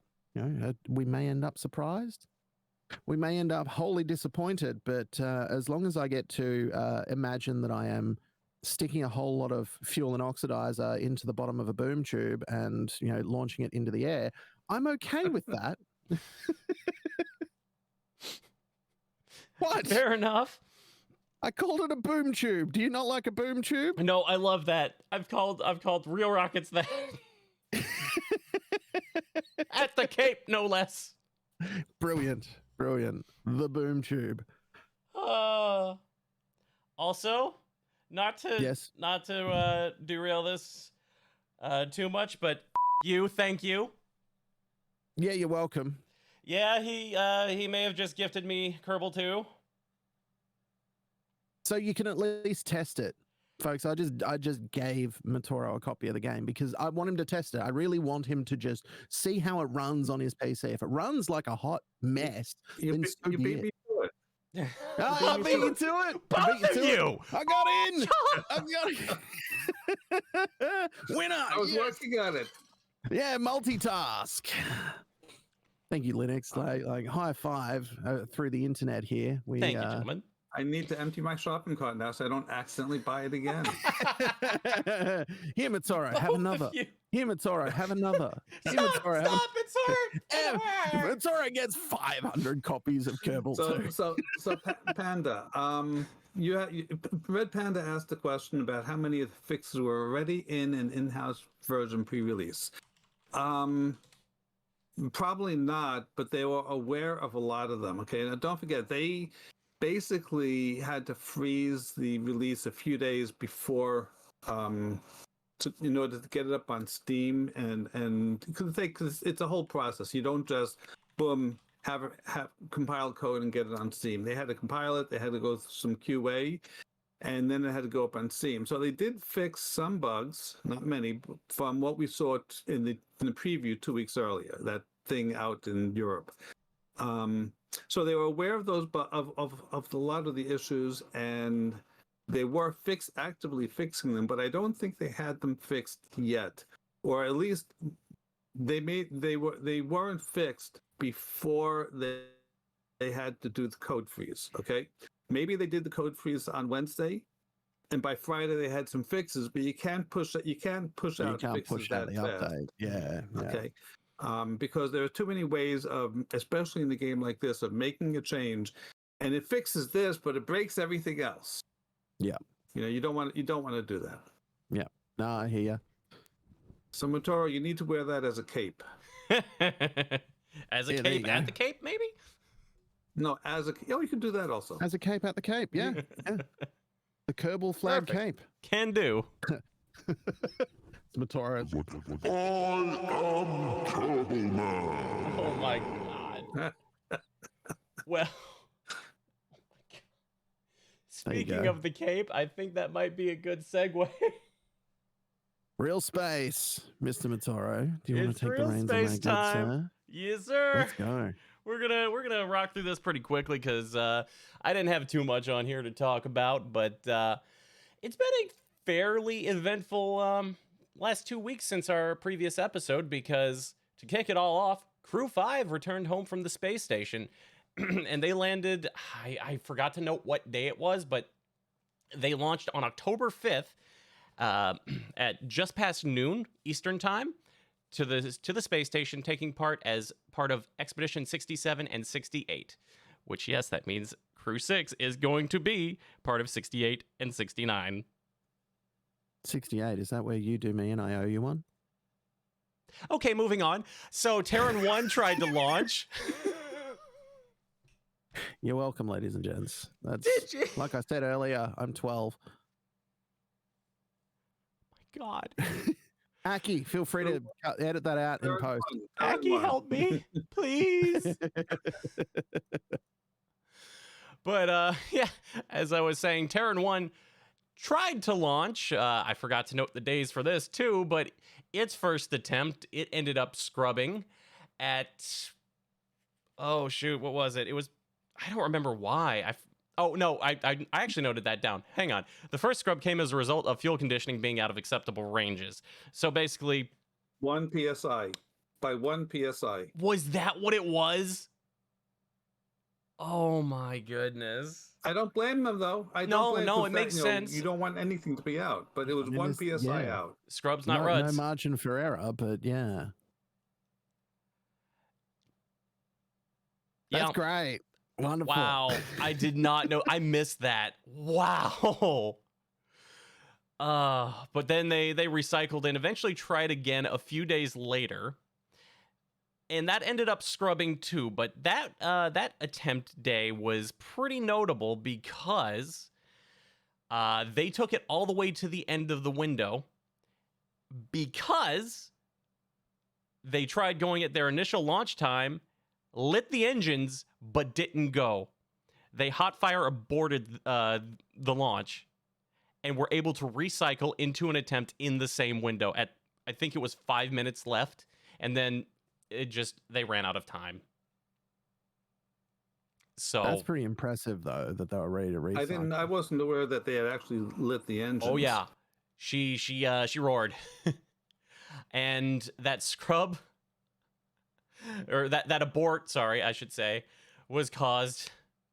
We may end up surprised. We may end up wholly disappointed, but as long as I get to imagine that I am sticking a whole lot of fuel and oxidizer into the bottom of a boom tube and, launching it into the air, I'm okay with that. What? Fair enough. I called it a boom tube. Do you not like a boom tube? No, I love that. I've called real rockets that. At the Cape, no less. Brilliant. The boom tube. Also, not to derail this too much, but thank you. Yeah, you're welcome. Yeah, he may have just gifted me Kerbal 2. So you can at least test it. Folks, I just gave Matoro a copy of the game because I want him to test it. I really want him to just see how it runs on his PC. If it runs like a hot mess, then so be it. I beat you to it. Both of you. I got in. Winner. I was working on it. Yeah, multitask. Thank you, Linux. Like high five through the internet here. Thank you, gentlemen. I need to empty my shopping cart now so I don't accidentally buy it again. Here, Matoro, have another. Here, Matoro, have another. Stop, Matoro gets 500 copies of Kerbal 2. So Panda, Red Panda asked a question about how many of the fixes were already in an in-house version pre-release. Probably not, but they were aware of a lot of them. Okay, now don't forget, they basically had to freeze the release a few days before in order to get it up on Steam and because it's a whole process. You don't just boom have compile code and get it on Steam. They had to compile it. They had to go through some QA, and then it had to go up on Steam. So they did fix some bugs, not many, from what we saw in the preview 2 weeks earlier. That thing out in Europe. So they were aware of those, of a lot of the issues, and they were actively fixing them. But I don't think they had them fixed yet, or at least they weren't fixed before they had to do the code freeze. Okay, maybe they did the code freeze on Wednesday, and by Friday they had some fixes. But you can't push out fixes that fast. Yeah. Okay. Because there are too many ways of, especially in a game like this, of making a change, and it fixes this, but it breaks everything else. Yeah. You don't want to do that. Yeah. No, I hear you. So Matoro, you need to wear that as a cape. As a cape at the Cape, maybe? No, you can do that also. As a cape at the Cape, yeah. The Kerbal flag cape. Can do. Matoro. I am Kerbal Man. Oh my god. Well, speaking of the Cape, I think that might be a good segue. Real space, Mr. Matoro. Do you want to take the reins space on that, time. good sir? Yes, sir. Let's go. We're gonna rock through this pretty quickly because I didn't have too much on here to talk about, but it's been a fairly eventful last 2 weeks since our previous episode, because to kick it all off, Crew 5 returned home from the space station, and they landed, I forgot to note what day it was, but they launched on October 5th at just past noon Eastern time to the space station, taking part as part of Expedition 67 and 68, which, yes, that means Crew 6 is going to be part of 68 and 69. 68, is that where you do me and I owe you one? Okay, moving on. So Terran 1 tried to launch. You're welcome, ladies and gents. Did you? Like I said earlier, I'm 12. My God. Aki, feel free to edit that out in post. Aki, help me, please. But yeah, as I was saying, Terran 1 tried to launch. I forgot to note the days for this too, but its first attempt, it ended up scrubbing at, oh shoot, what was it? It was, I don't remember why. I actually noted that down. Hang on. The first scrub came as a result of fuel conditioning being out of acceptable ranges. So basically, 1 PSI. by 1 psi. Was that what it was? Oh my goodness. I don't blame them though. I No, don't blame no, 'cause it makes sense. You don't want anything to be out, but it was I mean, 1 it's- psi yeah. out. Scrubs, not No ruds. margin for error, but yeah. That's Yeah. great. Wonderful. Wow. I did not know. I missed that. Wow. But then they recycled and eventually tried again a few days later. And that ended up scrubbing too, but that attempt day was pretty notable because they took it all the way to the end of the window because they tried going at their initial launch time, lit the engines, but didn't go. They hotfire aborted the launch and were able to recycle into an attempt in the same window at, I think it was 5 minutes left, and then they ran out of time. So That's pretty impressive, though, that they were ready to recycle. I wasn't aware that they had actually lit the engines. oh yeah, she roared, and that scrub or that abort, sorry, I should say, was caused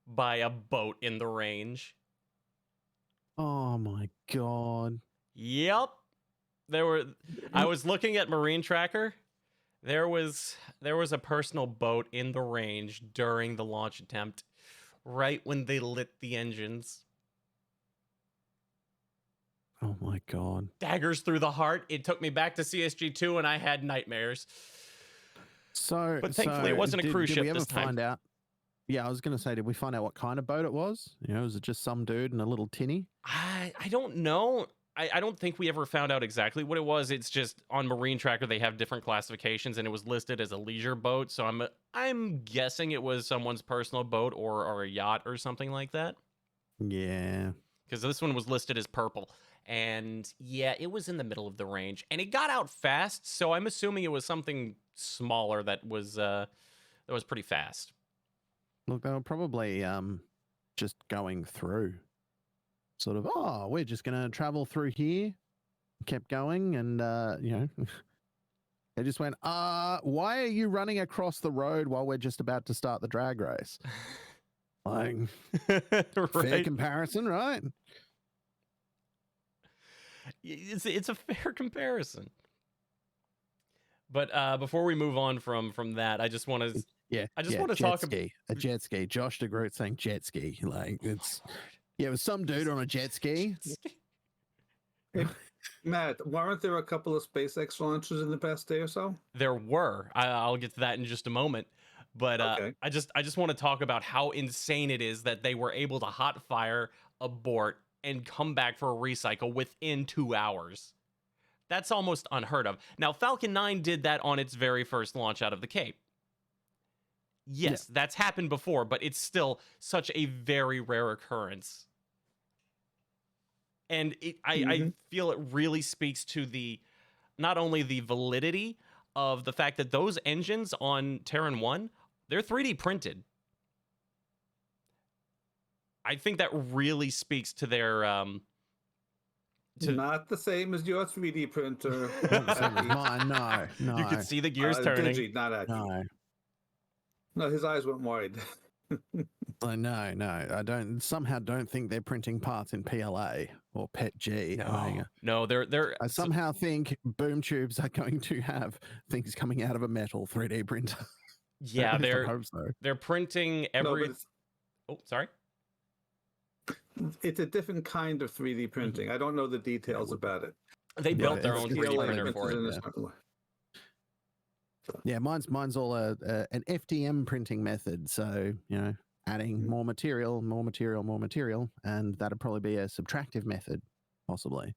by a boat in the range. Oh my god. Yep. I was looking at Marine Tracker. There was a personal boat in the range during the launch attempt, right when they lit the engines. Oh my god. Daggers through the heart. It took me back to CSG2 and I had nightmares. So, But thankfully it wasn't a cruise did ship we ever this time. find out? Yeah, I was going to say, did we find out what kind of boat it was? You know, was it just some dude in a little tinny? I don't know. I don't think we ever found out exactly what it was. It's just on Marine Tracker they have different classifications, and it was listed as a leisure boat. So I'm guessing it was someone's personal boat or a yacht or something like that. Yeah. Because this one was listed as purple, and yeah, it was in the middle of the range, and it got out fast. So I'm assuming it was something smaller that was pretty fast. Look, they were probably just going through. Sort of, oh, we're just going to travel through here. Kept going, and, you know, they just went, why are you running across the road while we're just about to start the drag race? Like, fair Right? comparison, right? It's a fair comparison. But before we move on from that, I just want to want to talk about a jet ski. Josh DeGroot saying jet ski. Like, it's it was some dude on a jet ski. Hey, Matt, weren't there a couple of SpaceX launches in the past day or so? There were. I'll get to that in just a moment. But Okay. I just want to talk about how insane it is that they were able to hot fire, abort, and come back for a recycle within 2 hours. That's almost unheard of. Now, Falcon 9 did that on its very first launch out of the Cape. Yes, that's happened before, but it's still such a very rare occurrence. And I feel it really speaks to not only the validity of the fact that those engines on Terran 1, they're 3D printed. I think that really speaks to their Not the same as your 3D printer. Mine, no. You can see the gears turning. Digi, not Aki. No. No, his eyes went wide. No. I don't think they're printing parts in PLA or PETG. No, they're I somehow think boom tubes are going to have things coming out of a metal 3D printer. yeah, I hope so. they're printing No, every. but Oh, sorry. it's a different kind of 3D printing. I don't know the details about it. They built their own it's 3D PLA printer for printed in it. a certain way. Yeah, mine's all an FDM printing method. So, you know, adding more material, and that'd probably be a subtractive method, possibly.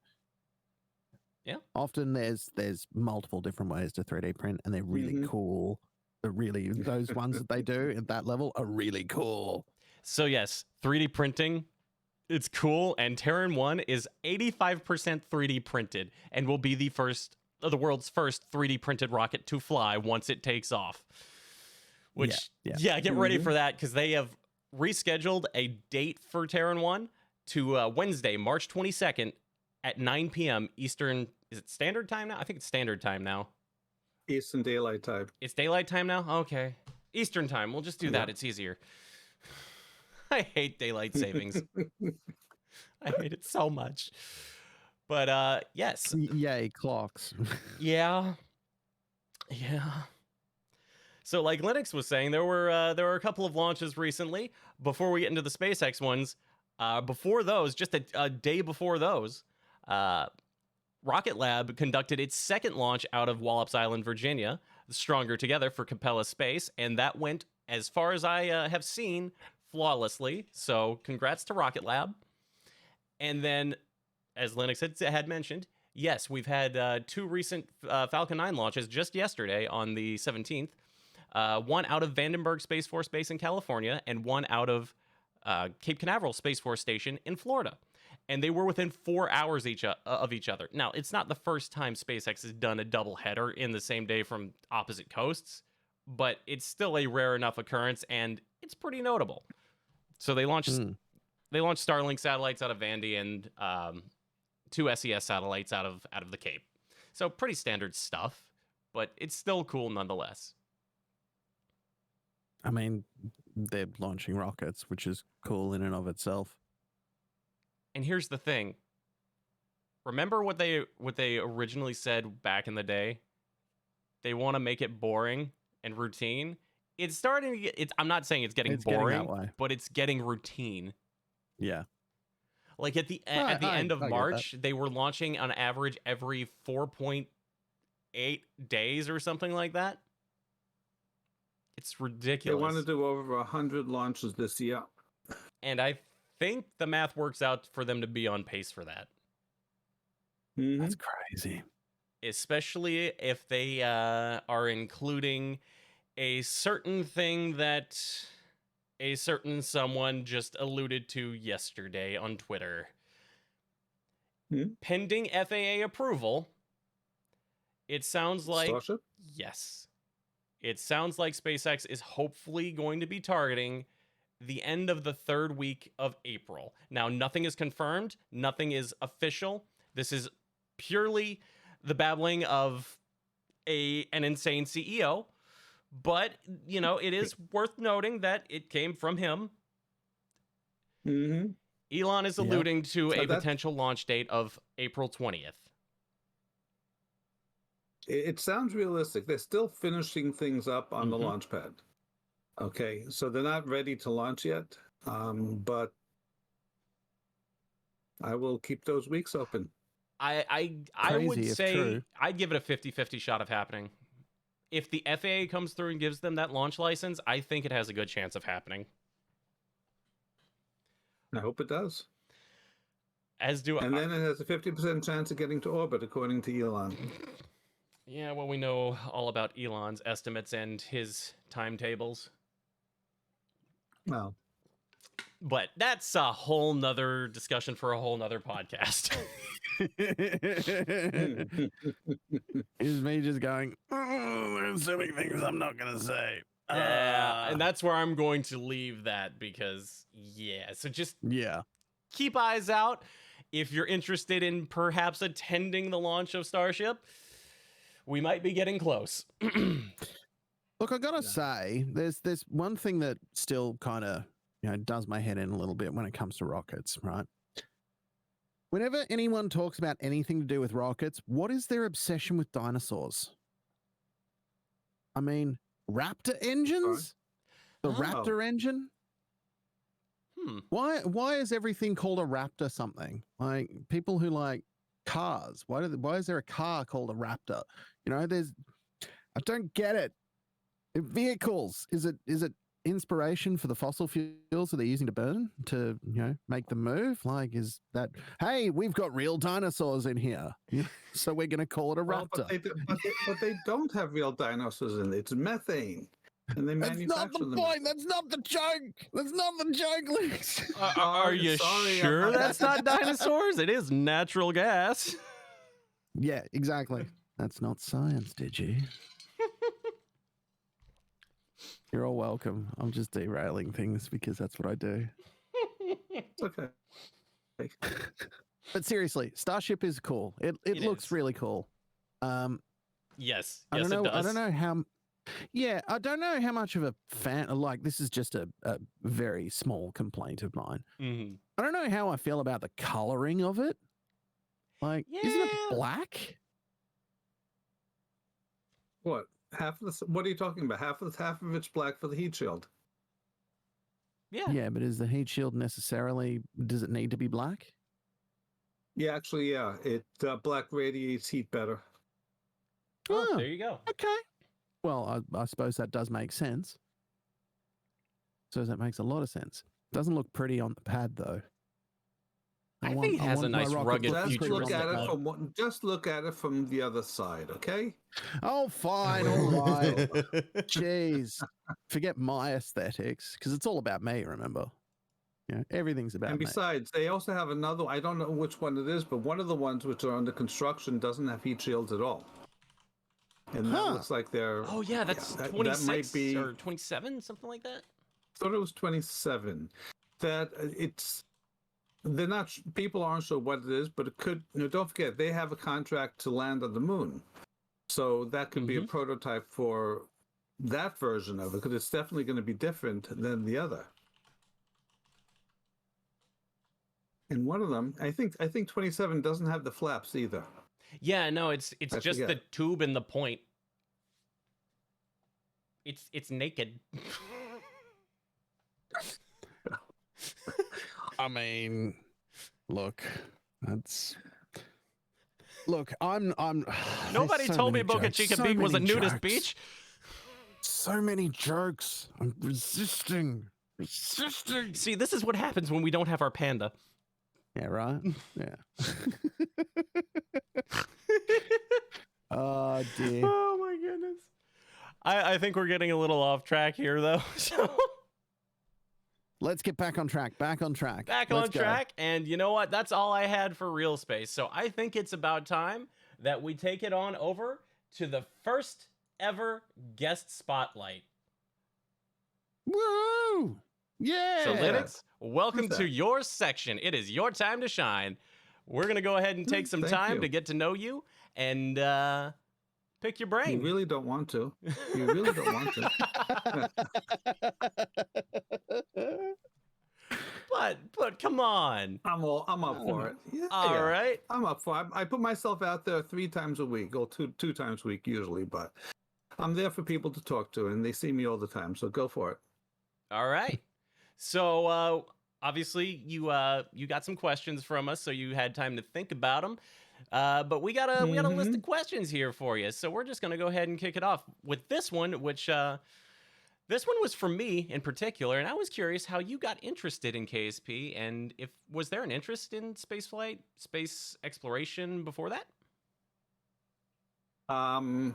Yeah. Often there's multiple different ways to 3D print, and they're really cool. Those ones that they do at that level are really cool. So yes, 3D printing, it's cool, and Terran 1 is 85% 3D printed and will be the world's first 3D printed rocket to fly once it takes off. Which, get ready for that, because they have rescheduled a date for Terran 1 to Wednesday, March 22nd at 9 p.m. Eastern. Is it standard time now? I think it's standard time now. Eastern Daylight Time. It's daylight time now? Okay. Eastern time. We'll just do that. Yeah. It's easier. I hate daylight savings. I hate it so much. But yes. Yay, clocks. Yeah. Yeah. So like Linux was saying, there were a couple of launches recently. Before we get into the SpaceX ones, before those, just a day before those, RocketLab conducted its second launch out of Wallops Island, Virginia, Stronger Together for Capella Space, and that went, as far as I have seen, flawlessly. So congrats to RocketLab. And then, as Linux had mentioned, yes, we've had two recent Falcon 9 launches just yesterday on the 17th. One out of Vandenberg Space Force Base in California, and one out of Cape Canaveral Space Force Station in Florida. And they were within 4 hours of each other. Now, it's not the first time SpaceX has done a double header in the same day from opposite coasts, but it's still a rare enough occurrence, and it's pretty notable. So they launched Starlink satellites out of Vandy and two SES satellites out of the Cape. So pretty standard stuff, but it's still cool nonetheless. I mean, they're launching rockets, which is cool in and of itself. And here's the thing. Remember what they originally said back in the day? They want to make it boring and routine. It's starting to get, I'm not saying it's getting boring, but it's getting routine. Yeah. Like at the end of March, they were launching on average every 4.8 days or something like that. It's ridiculous. They want to do over 100 launches this year. And I think the math works out for them to be on pace for that. Mm-hmm. That's crazy. Especially if they are including a certain thing that a certain someone just alluded to yesterday on Twitter. Pending FAA approval, it sounds like... Starship? Yes. It sounds like SpaceX is hopefully going to be targeting the end of the third week of April. Now, nothing is confirmed. Nothing is official. This is purely the babbling of an insane CEO. But, you know, it is worth noting that it came from him. Mm-hmm. Elon is alluding to a potential launch date of April 20th. It sounds realistic. They're still finishing things up on the launch pad. Okay, so they're not ready to launch yet, but I will keep those weeks open. I would say I'd give it a 50-50 shot of happening. If the FAA comes through and gives them that launch license, I think it has a good chance of happening. I hope it does. As do I. And then it has a 50% chance of getting to orbit, according to Elon. Yeah, well, we know all about Elon's estimates and his timetables. Well. But that's a whole nother discussion for a whole nother podcast. Is me just going, there's so many things I'm not going to say. Yeah, and that's where I'm going to leave that because, so just keep eyes out. If you're interested in perhaps attending the launch of Starship, we might be getting close. Look, I gotta say, there's one thing that still kind of, does my head in a little bit when it comes to rockets, right? Whenever anyone talks about anything to do with rockets, what is their obsession with dinosaurs? I mean, Raptor engines? The Raptor engine? Why is everything called a Raptor something? Like, people who like cars, why is there a car called a Raptor? I don't get it. Vehicles, is it inspiration for the fossil fuels that they're using to burn to make them move? Like, is that, hey, we've got real dinosaurs in here, so we're going to call it a Raptor? But they don't have real dinosaurs in it. It's methane. And they That's not the point. That's not the joke. That's not the joke, Lex. Are you sure that's not dinosaurs? It is natural gas. Yeah, exactly. That's not science, Digi. You're all welcome. I'm just derailing things because that's what I do. It's okay. But seriously, Starship is cool. It looks really cool. Yes. I Yes, don't know. it does. I don't know how. Yeah, I don't know how much of a fan. Like, this is just a very small complaint of mine. Mm-hmm. I don't know how I feel about the coloring of it. Like, isn't it Yeah. black? What? What are you talking about? Half of it's black for the heat shield. Yeah. Yeah, but is the heat shield necessarily? Does it need to be black? Yeah, actually, yeah. It black radiates heat better. Oh, Oh, there you go. okay. Well, I suppose that does make sense. So that makes a lot of sense. Doesn't look pretty on the pad though. I think it has a want my nice rocket rugged to be Just pretty look on the at it pad. from just look at it from the other side, okay? Oh, fine, all right. Jeez, forget my aesthetics because it's all about me. Remember, everything's about And me. besides, they also have another. I don't know which one it is, but one of the ones which are under construction doesn't have heat shields at all. And that Huh. looks like they're. Oh yeah, that's that 26 might be. or 27, something like that. I thought it was 27. That it's. They're not. People aren't sure what it is, but it could. Don't forget they have a contract to land on the moon, so that could be a prototype for that version of it, because it's definitely going to be different than the other. And one of them, I think 27 doesn't have the flaps either. Yeah, no, it's I just forget. the tube and the point. It's naked. I mean, look, I'm Nobody there's so told me many Boca jokes, Chica so Beach was a many nudist jokes. beach. So many jokes. I'm resisting. See, this is what happens when we don't have our panda. Yeah, right? Yeah. Oh, dear. Oh my goodness. I think we're getting a little off track here though. So Let's get back on track. Back on track. back Let's on go. track. And you know what? That's all I had for Real Space. So I think it's about time that we take it on over to the first ever guest spotlight. Woo! Yeah. So Linux, welcome Who's to that? your section. It is your time to shine. We're going to go ahead and take some Thank time you. to get to know you and pick your You brain. really don't want to. You really don't want to. But come on. I'm up for it. Yeah, All right. I'm up for it. I put myself out there 3 times a week, or two times a week usually, but I'm there for people to talk to, and they see me all the time. So go for it. All right. So obviously you got some questions from us, so you had time to think about them. But we got a list of questions here for you. So we're just gonna go ahead and kick it off with this one, which this one was for me in particular, and I was curious how you got interested in KSP, and if was there an interest in spaceflight, space exploration before that? I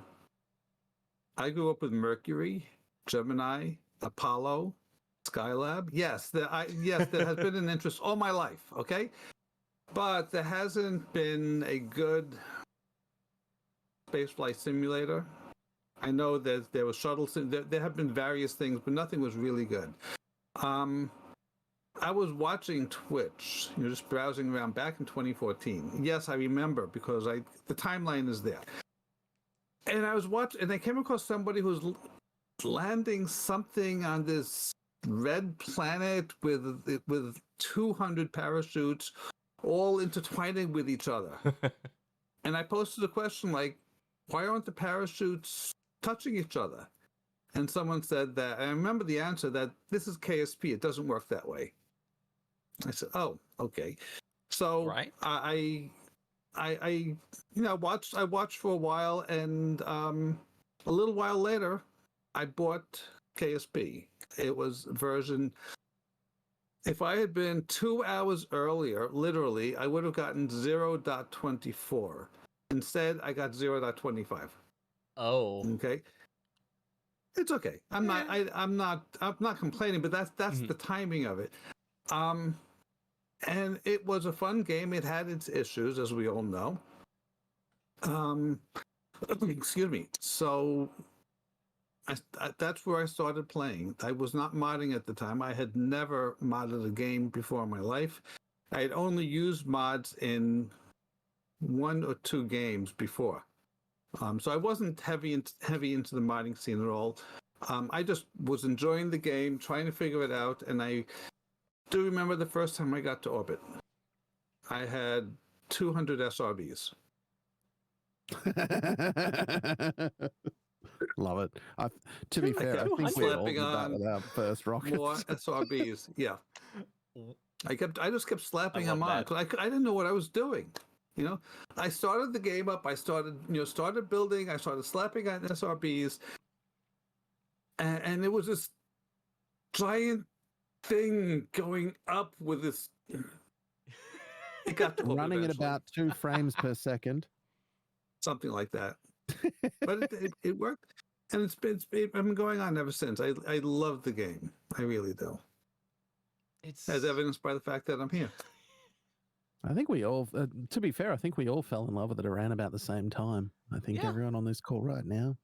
grew up with Mercury, Gemini, Apollo, Skylab. Yes, there has been an interest all my life. Okay, but there hasn't been a good spaceflight simulator. I know there was shuttle. There have been various things, but nothing was really good. I was watching Twitch, just browsing around back in 2014. Yes, I remember because the timeline is there. And I was watching, and I came across somebody who's landing something on this red planet with 200 parachutes, all intertwining with each other. And I posted a question like, "Why aren't the parachutes touching each other?" And someone said that, and I remember the answer, that this is KSP. It doesn't work that way. I said, "Oh, okay." So Right. I watched for a while, and a little while later, I bought KSP. It was version. If I had been 2 hours earlier, literally, I would have gotten 0.24. Instead, I got 0.25. Oh. Okay. It's okay. I'm not complaining, but that's the timing of it. And it was a fun game. It had its issues, as we all know. Excuse me. So that's where I started playing. I was not modding at the time. I had never modded a game before in my life. I had only used mods in 1 or 2 games before. So I wasn't heavy into the modding scene at all. I just was enjoying the game, trying to figure it out, and I do remember the first time I got to orbit. I had 200 SRBs. Love it. To be fair, I think we all slapping did that with our first rocket. More SRBs. Yeah. I just kept slapping I them love on that. because I didn't know what I was doing. You know, I started the game up. I started building. I started slapping on SRBs, and it was this giant thing going up with this. It got to Running at eventually. about 2 frames per second. Something like that. But it worked, and it's been going on ever since. I love the game. I really do. It's As evidenced by the fact that I'm here. I think we all, to be fair, I think we all fell in love with it around about the same time. I think Yeah. everyone on this call right now,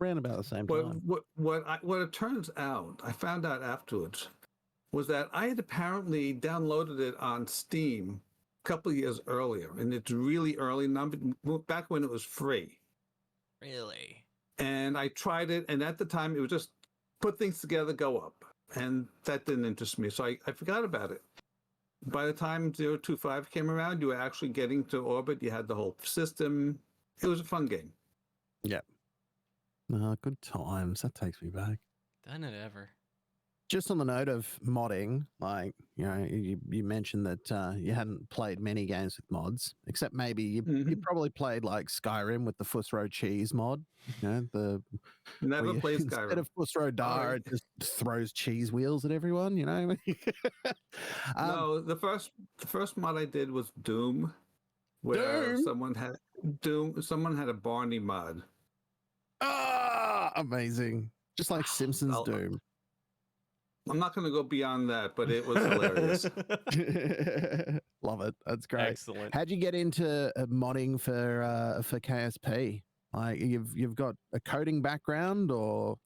around about the same time. What it turns out, I found out afterwards, was that I had apparently downloaded it on Steam a couple of years earlier, and it's really early, back when it was free. really. And I tried it, and at the time it was just put things together, go up, and that didn't interest me, so I forgot about it. By the time 025 came around, you were actually getting to orbit. You had the whole system. It was a fun game. Good times. That takes me back. Done it ever. Just on the note of modding, like, you mentioned that you hadn't played many games with mods, except maybe you probably played like Skyrim with the Fusro cheese mod. The Never played instead Skyrim. of Fusro Dar, it just throws cheese wheels at everyone. No, the first mod I did was Doom, where someone had a Barney mod. Amazing! Just like Simpsons Doom. I'm not going to go beyond that, but it was hilarious. Love it. That's great. Excellent. How'd you get into modding for KSP? Like, you've got a coding background or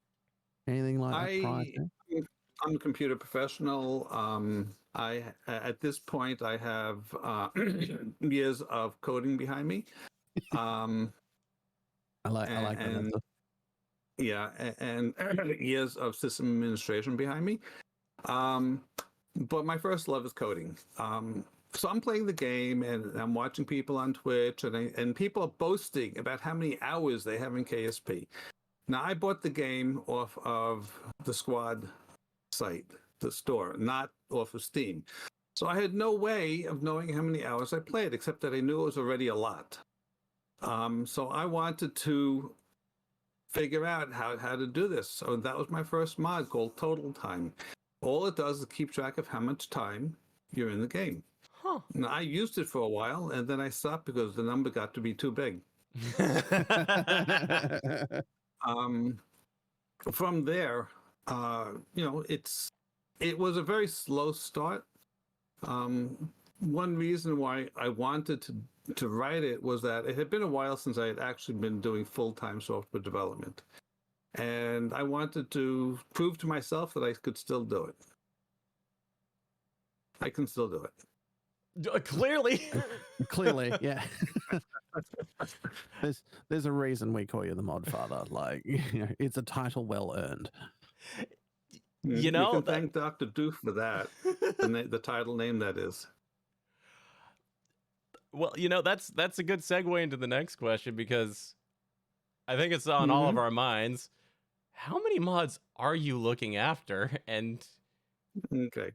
anything like that? Prior to? I'm a computer professional. At this point, I have years of coding behind me. I like that answer. Yeah, and years of system administration behind me. But my first love is coding. So I'm playing the game and I'm watching people on Twitch and people are boasting about how many hours they have in KSP. Now, I bought the game off of the Squad site, the store, not off of Steam. So I had no way of knowing how many hours I played, except that I knew it was already a lot. So I wanted to figure out how to do this. So that was my first mod called Total Time. All it does is keep track of how much time you're in the game. Huh. Now, I used it for a while, and then I stopped because the number got to be too big. From there, it was a very slow start. One reason why I wanted to write it was that it had been a while since I had actually been doing full-time software development. And I wanted to prove to myself that I could still do it. I can still do it. Clearly. Clearly, yeah. There's a reason we call you the ModFather. Like, it's a title well earned. You know, can thank Dr. Doof for that. the title name that is. Well, that's a good segue into the next question because I think it's on all of our minds. How many mods are you looking after? And okay,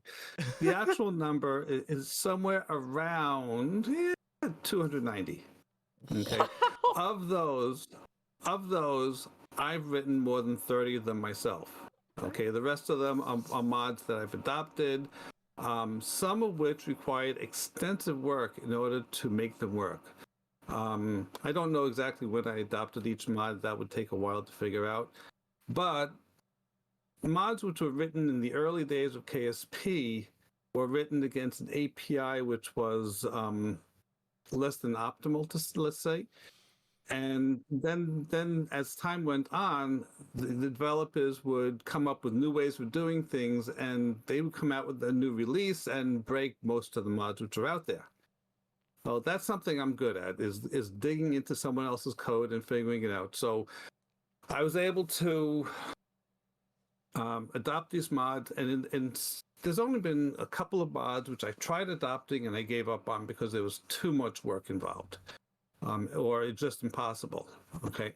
the actual number is somewhere around 290. Okay, of those, I've written more than 30 of them myself. Okay, the rest of them are mods that I've adopted. Some of which required extensive work in order to make them work. I don't know exactly when I adopted each mod. That would take a while to figure out. But mods which were written in the early days of KSP were written against an API which was less than optimal, let's say. And then as time went on, the developers would come up with new ways of doing things, and they would come out with a new release and break most of the mods which are out there. Well, that's something I'm good at is digging into someone else's code and figuring it out. So I was able to adopt these mods, and there's only been a couple of mods which I tried adopting and I gave up on because there was too much work involved, or it's just impossible. Okay.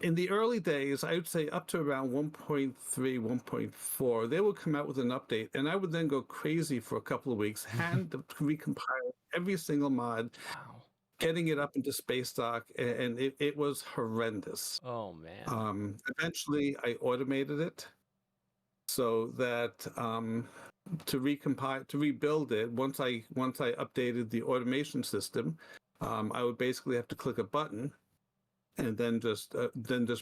In the early days, I would say up to around 1.3, 1.4, they would come out with an update, and I would then go crazy for a couple of weeks, hand to recompile every single mod, Wow. getting it up into spacedock, and it was horrendous. Oh man. Eventually, I automated it so that to recompile, to rebuild it, once I updated the automation system, I would basically have to click a button and then just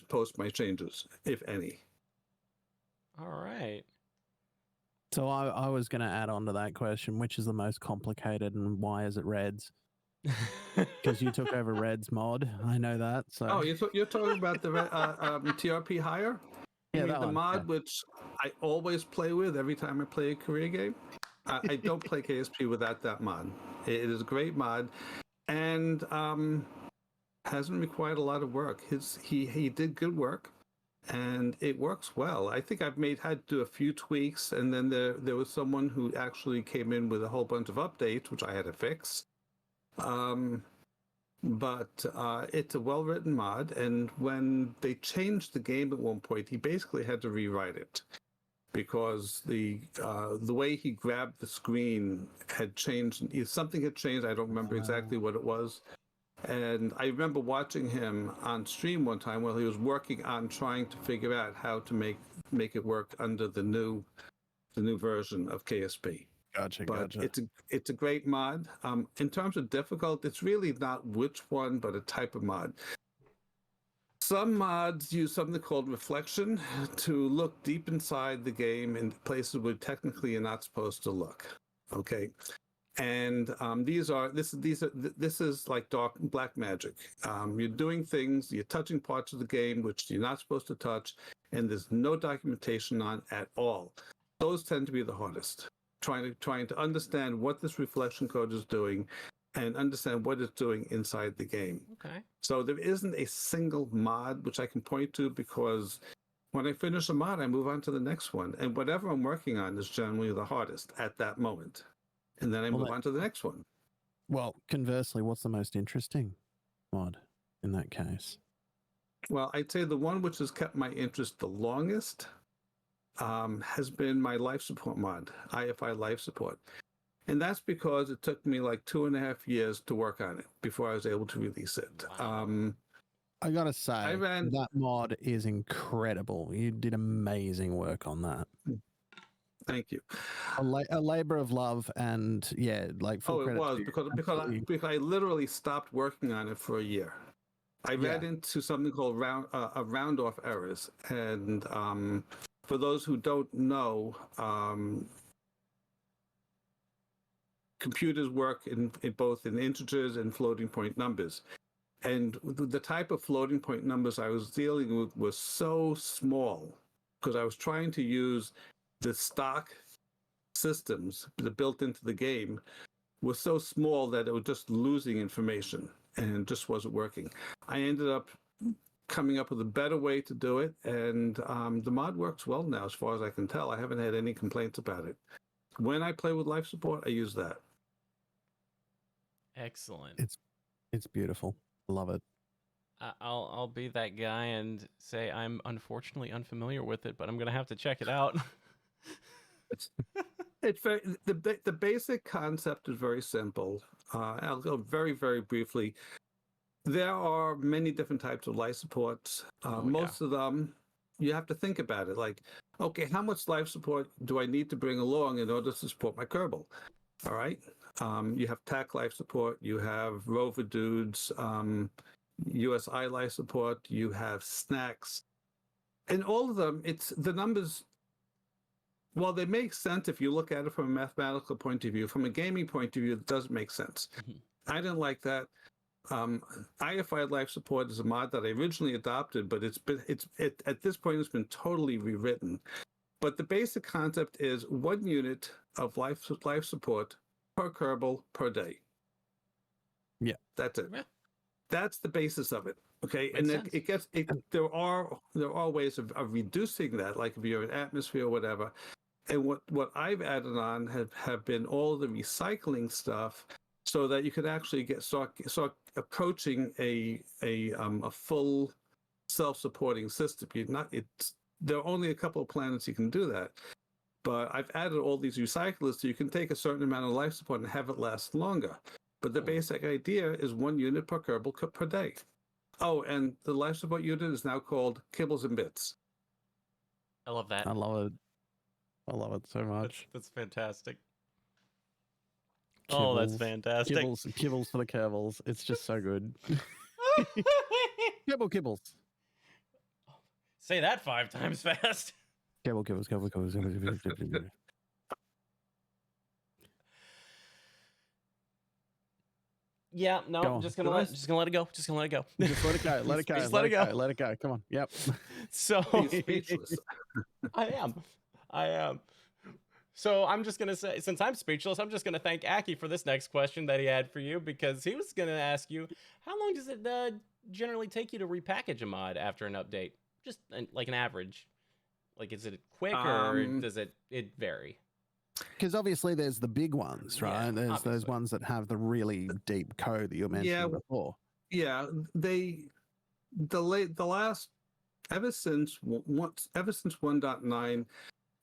post my changes, if any. All right. So I was going to add on to that question, which is the most complicated and why is it Reds? Because you took over Red's mod. I know that. So Oh, you're talking about the TRP higher? Yeah, You mean that the one, mod yeah. which I always play with every time I play a career game? I don't play KSP without that mod. It is a great mod, and hasn't required a lot of work. He did good work, and it works well. I think I've had to do a few tweaks, and then there was someone who actually came in with a whole bunch of updates, which I had to fix. But it's a well-written mod, and when they changed the game at one point, he basically had to rewrite it because the way he grabbed the screen had changed. Something had changed. I don't remember exactly what it was. And I remember watching him on stream one time while he was working on trying to figure out how to make it work under the new version of KSP. Gotcha. But it's a great mod. In terms of difficult, it's really not which one, but a type of mod. Some mods use something called reflection to look deep inside the game in places where technically you're not supposed to look. Okay. And this is like black magic. You're doing things, you're touching parts of the game which you're not supposed to touch, and there's no documentation on at all. Those tend to be the hardest. Trying to understand what this reflection code is doing, and understand what it's doing inside the game. Okay. So there isn't a single mod which I can point to, because when I finish a mod, I move on to the next one, and whatever I'm working on is generally the hardest at that moment. And then I move on to the next one. Well, conversely, what's the most interesting mod in that case? Well, I'd say the one which has kept my interest the longest has been my life support mod, IFI life support. And that's because it took me like 2.5 years to work on it before I was able to release it. Wow. I gotta say, that mod is incredible. You did amazing work on that. Thank you. A labor of love, and yeah, like full credit. It was because I literally stopped working on it for a year. I ran into something called round off errors, and for those who don't know, computers work in both in integers and floating point numbers. And the type of floating point numbers I was dealing with was so small because I was trying to use the stock systems that built into the game was so small that it was just losing information and just wasn't working. I ended up coming up with a better way to do it, and the mod works well now as far as I can tell. I haven't had any complaints about it. When I play with life support, I use that. Excellent. It's beautiful. Love it. I'll be that guy and say I'm unfortunately unfamiliar with it, but I'm gonna have to check it out. It's very the basic concept is very simple. I'll go very, very briefly. There are many different types of life supports. Most of them, you have to think about it. Like, okay, how much life support do I need to bring along in order to support my Kerbal? All right. You have TAC life support. You have Rover Dudes, USI life support. You have snacks, and all of them. It's the numbers. Well, they make sense if you look at it from a mathematical point of view. From a gaming point of view, it doesn't make sense. I didn't like that. IFI life support is a mod that I originally adopted, but at this point it's been totally rewritten. But the basic concept is 1 unit of life support per Kerbal per day. Yeah. That's it. Yeah. That's the basis of it. Okay, Makes and sense. there are ways of reducing that, like if you're in atmosphere or whatever. And what I've added on have been all the recycling stuff, so that you can actually start approaching a full self-supporting system. There are only a couple of planets you can do that, but I've added all these recyclers so you can take a certain amount of life support and have it last longer. But the basic idea is 1 unit per Kerbal per day. Oh, and the life support unit is now called Kibbles and Bits. I love that. I love it. I love it so much. That's fantastic. Oh, that's Kibbles. fantastic. Kibbles for the Kerbals. It's just so good. Kibbles. Say that 5 times fast. Kibbles. Yeah, no, Go I'm on. just gonna let it go. Just gonna let it go. Just let it go. Let it go. Just let it go. Let it go. Come on. Yep. So He's speechless. I am. So I'm just gonna say, since I'm speechless, I'm just gonna thank Aki for this next question that he had for you, because he was gonna ask you, how long does it generally take you to repackage a mod after an update? Just like an average. Like, is it quick or does it vary? Because obviously there's the big ones, right? Yeah, There's obviously. those ones that have the really deep code that you mentioned before. Yeah, ever since 1.9,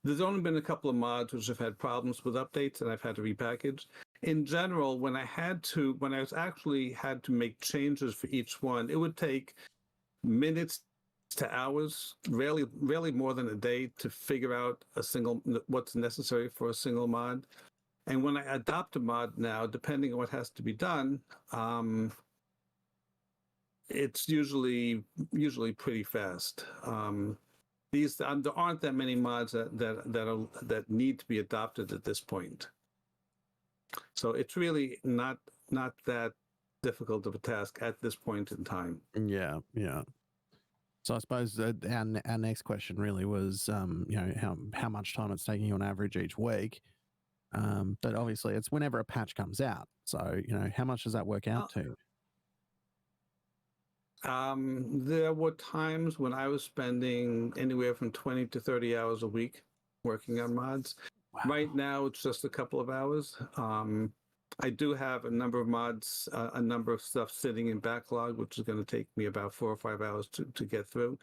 there's only been a couple of mods which have had problems with updates, and I've had to repackage. In general, when I had to make changes for each one, it would take minutes to hours, rarely more than a day, to figure out what's necessary for a single mod. And when I adopt a mod now, depending on what has to be done, it's usually pretty fast. There aren't that many mods that need to be adopted at this point. So it's really not that difficult of a task at this point in time. Yeah. So I suppose our next question really was, how much time it's taking you on average each week. But obviously it's whenever a patch comes out. So, how much does that work out to? There were times when I was spending anywhere from 20 to 30 hours a week working on mods. Wow. Right now, it's just a couple of hours. I do have a number of mods, a number of stuff sitting in backlog, which is going to take me about 4 or 5 hours to get through.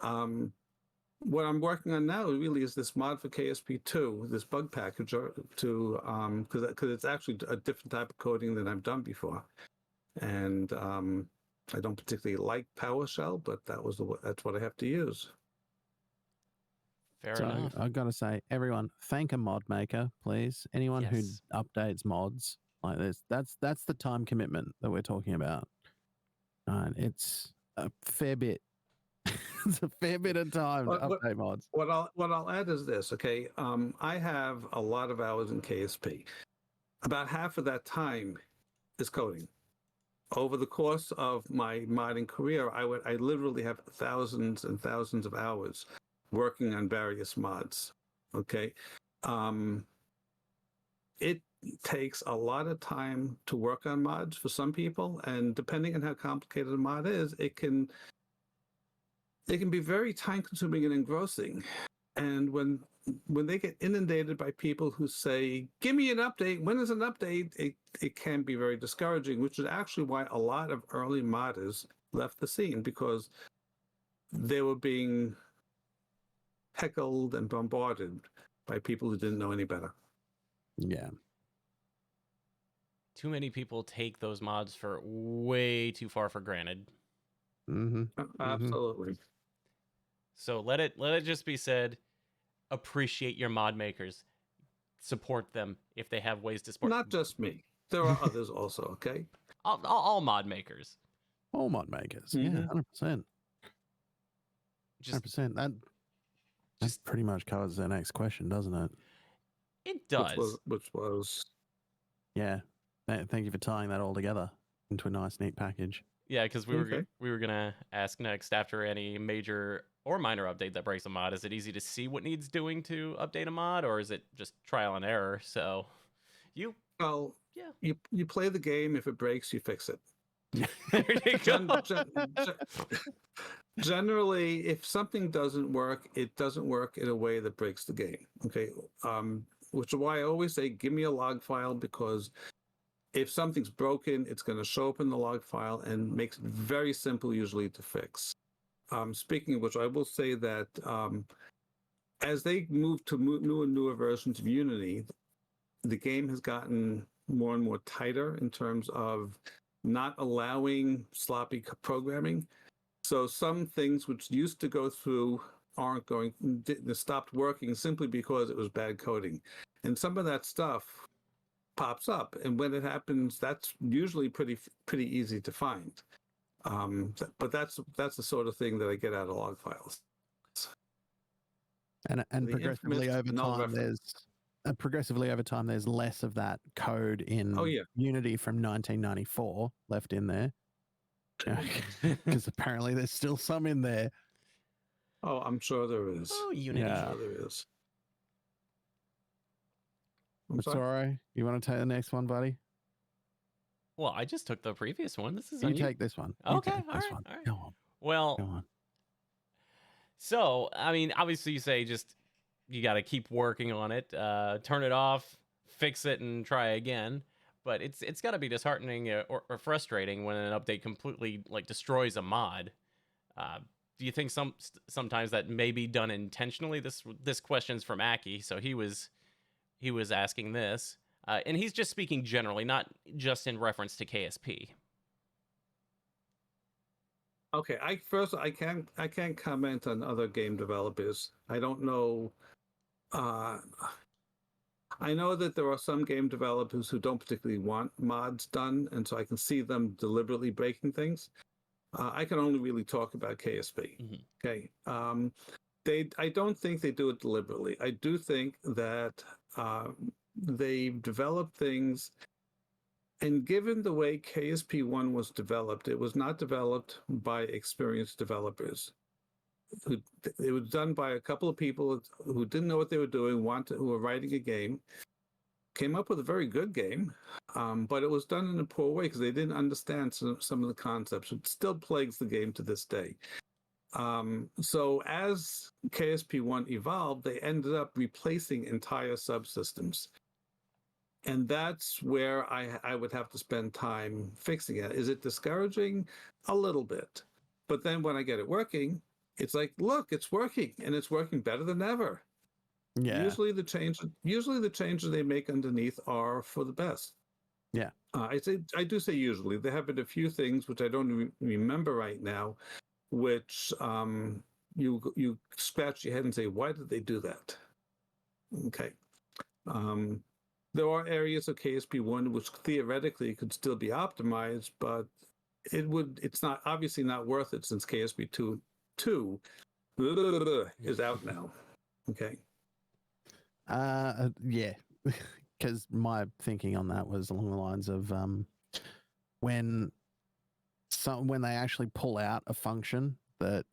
What I'm working on now really is this mod for KSP2, this bug package, because it's actually a different type of coding than I've done before. And I don't particularly like PowerShell, but that's what I have to use. Fair enough. I've got to say, everyone, thank a mod maker, please. Anyone who Yes. updates mods like this, that's the time commitment that we're talking about. It's a fair bit. It's a fair bit of time to update mods. What I'll add is this, okay? I have a lot of hours in KSP. About half of that time is coding. Over the course of my modding career, I literally have thousands and thousands of hours working on various mods. Okay, it takes a lot of time to work on mods for some people, and depending on how complicated a mod is, it can be very time-consuming and engrossing. And when they get inundated by people who say, "Give me an update. When is an update?" It can be very discouraging, which is actually why a lot of early modders left the scene, because they were being heckled and bombarded by people who didn't know any better. Yeah. Too many people take those mods for way too far for granted. Mm-hmm. Absolutely. So let it just be said, appreciate your mod makers. Support them if they have ways to support. Not just me. There are others also, okay? All mod makers. All mod makers. Mm-hmm. Yeah, 100%. Just 100%. That pretty much covers the next question, doesn't it? it does. Which was Yeah. Thank you for tying that all together into a nice, neat package. Yeah, because Okay. we were gonna ask next, after any major or minor update that breaks a mod, is it easy to see what needs doing to update a mod, or is it just trial and error? So you Well, yeah. you play the game. If it breaks, you fix it. There you Gen, go. gen, gen- Generally, if something doesn't work, it doesn't work in a way that breaks the game. Okay. Which is why I always say, give me a log file, because if something's broken, it's going to show up in the log file and makes it very simple usually to fix. Speaking of which, I will say that as they move to new and newer versions of Unity, the game has gotten more and more tighter in terms of not allowing sloppy programming. So some things which used to go through aren't going, stopped working simply because it was bad coding. And some of that stuff pops up, and when it happens, that's usually pretty easy to find. But that's the sort of thing that I get out of log files. And The progressively infamous over null time, reference. there's less of that code in Oh yeah. Unity from 1994 left in there. Because apparently there's still some in there. Oh, I'm sure there is. Oh, Unity. Yeah. I'm sure there is. I'm But sorry. sorry, you want to take the next one, buddy? Well, I just took the previous one. This is You on you. take this one. You Okay, take all this right, one. all right. Go on. Well, Go on. so I mean, obviously, you say just you got to keep working on it, turn it off, fix it, and try again. But it's got to be disheartening or frustrating when an update completely like destroys a mod. Uh, do you think sometimes that may be done intentionally? This question's from Aki, so he was asking this, and he's just speaking generally, not just in reference to KSP. Okay, I can't comment on other game developers. I don't know. I know that there are some game developers who don't particularly want mods done, and so I can see them deliberately breaking things. I can only really talk about KSP. Mm-hmm. Okay. I don't think they do it deliberately. I do think that they develop things, and given the way KSP1 was developed, it was not developed by experienced developers. It was done by a couple of people who didn't know what they were doing, who were writing a game, came up with a very good game, but it was done in a poor way because they didn't understand some of the concepts. It still plagues the game to this day. So as KSP1 evolved, they ended up replacing entire subsystems. And that's where I would have to spend time fixing it. Is it discouraging? A little bit. But then when I get it working, it's like, look, it's working, and it's working better than ever. Yeah. Usually the changes they make underneath are for the best. Yeah. I do say usually. There have been a few things which I don't remember right now, which you scratch your head and say, why did they do that? Okay. There are areas of KSP1 which theoretically could still be optimized, but it's not obviously not worth it since KSP2 is out now. Okay. Yeah. Because my thinking on that was along the lines of when they actually pull out a function that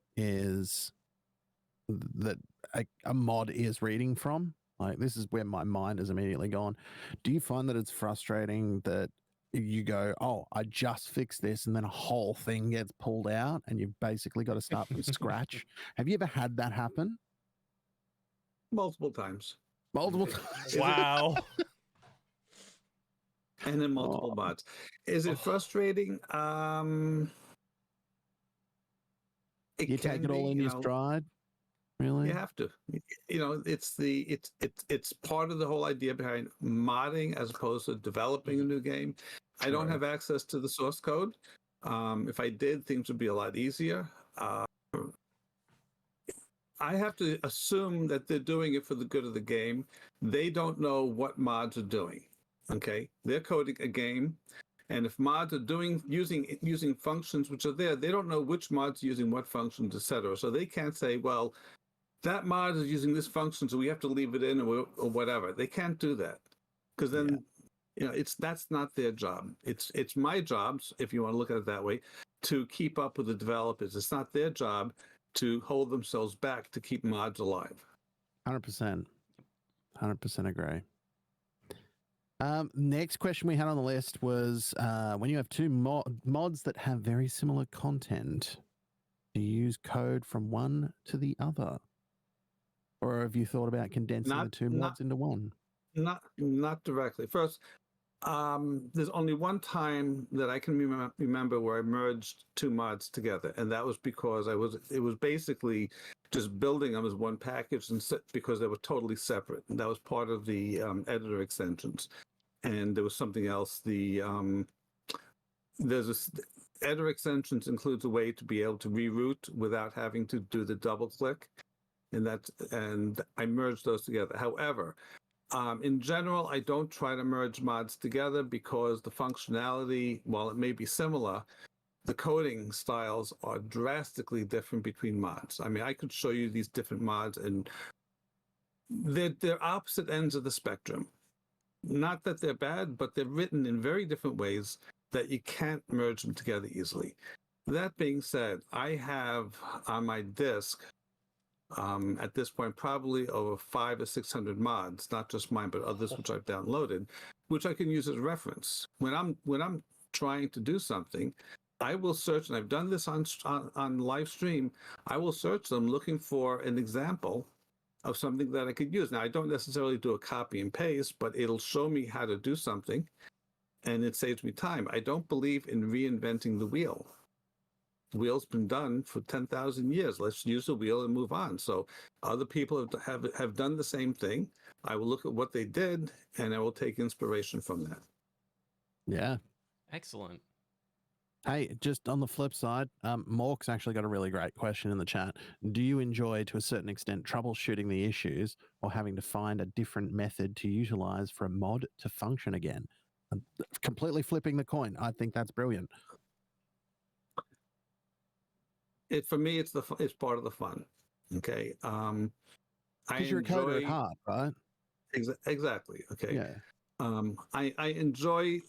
a mod is reading from, like, this is where my mind has immediately gone. Do you find that it's frustrating that you go, oh, I just fixed this, and then a whole thing gets pulled out and you've basically got to start from scratch? Have you ever had that happen? Multiple times. Multiple Okay. times. Wow. And then multiple mods. Is it frustrating? You take it all in your stride, really? You have to. It's part of the whole idea behind modding as opposed to developing a new game. I don't have access to the source code. If I did, things would be a lot easier. I have to assume that they're doing it for the good of the game. They don't know what mods are doing. Okay, they're coding a game, and if mods are using functions which are there, they don't know which mods are using what functions, etc. So they can't say, well, that mod is using this function, so we have to leave it in or whatever. They can't do that because then that's not their job. It's my job, if you want to look at it that way, to keep up with the developers. It's not their job to hold themselves back to keep mods alive. 100%. 100% agree. Next question we had on the list was when you have two mods that have very similar content, do you use code from one to the other? Or have you thought about condensing the two mods into one? Not directly. First, there's only one time that I can remember where I merged two mods together, and that was because it was basically just building them as one package, and because they were totally separate. And that was part of the editor extensions, and there was something else. Editor extensions includes a way to be able to reroute without having to do the double click, and I merged those together. However, in general, I don't try to merge mods together because the functionality, while it may be similar, the coding styles are drastically different between mods. I mean, I could show you these different mods, and they're opposite ends of the spectrum. Not that they're bad, but they're written in very different ways that you can't merge them together easily. That being said, I have on my disk, at this point, probably over 500 or 600 mods, not just mine, but others which I've downloaded, which I can use as reference. When I'm trying to do something, I will search, and I've done this on live stream. I will search them looking for an example of something that I could use. Now, I don't necessarily do a copy and paste, but it'll show me how to do something, and it saves me time. I don't believe in reinventing the wheel. The wheel's been done for 10,000 years. Let's use the wheel and move on. So other people have done the same thing. I will look at what they did, and I will take inspiration from that. Yeah. Excellent. Hey, just on the flip side, Mork's actually got a really great question in the chat. Do you enjoy, to a certain extent, troubleshooting the issues or having to find a different method to utilize for a mod to function again? Completely flipping the coin. I think that's brilliant. For me, it's part of the fun. Okay. Because you're a coder at heart, right? Exactly. Okay. Yeah. I enjoy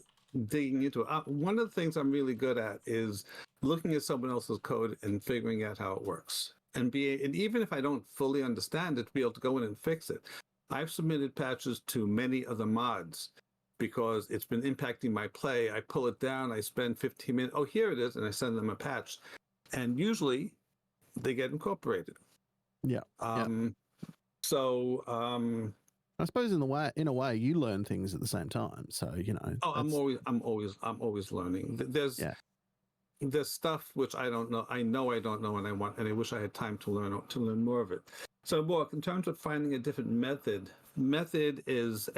digging into it. One of the things I'm really good at is looking at someone else's code and figuring out how it works. And even if I don't fully understand it, to be able to go in and fix it. I've submitted patches to many of the mods because it's been impacting my play. I pull it down, I spend 15 minutes. Oh, here it is, and I send them a patch. And usually they get incorporated. Yeah. So I suppose in a way you learn things at the same time. So, you know. Oh, I'm always learning. There's stuff which I don't know. I know I don't know, and I wish I had time to learn more of it. So, Mark, in terms of finding a different method is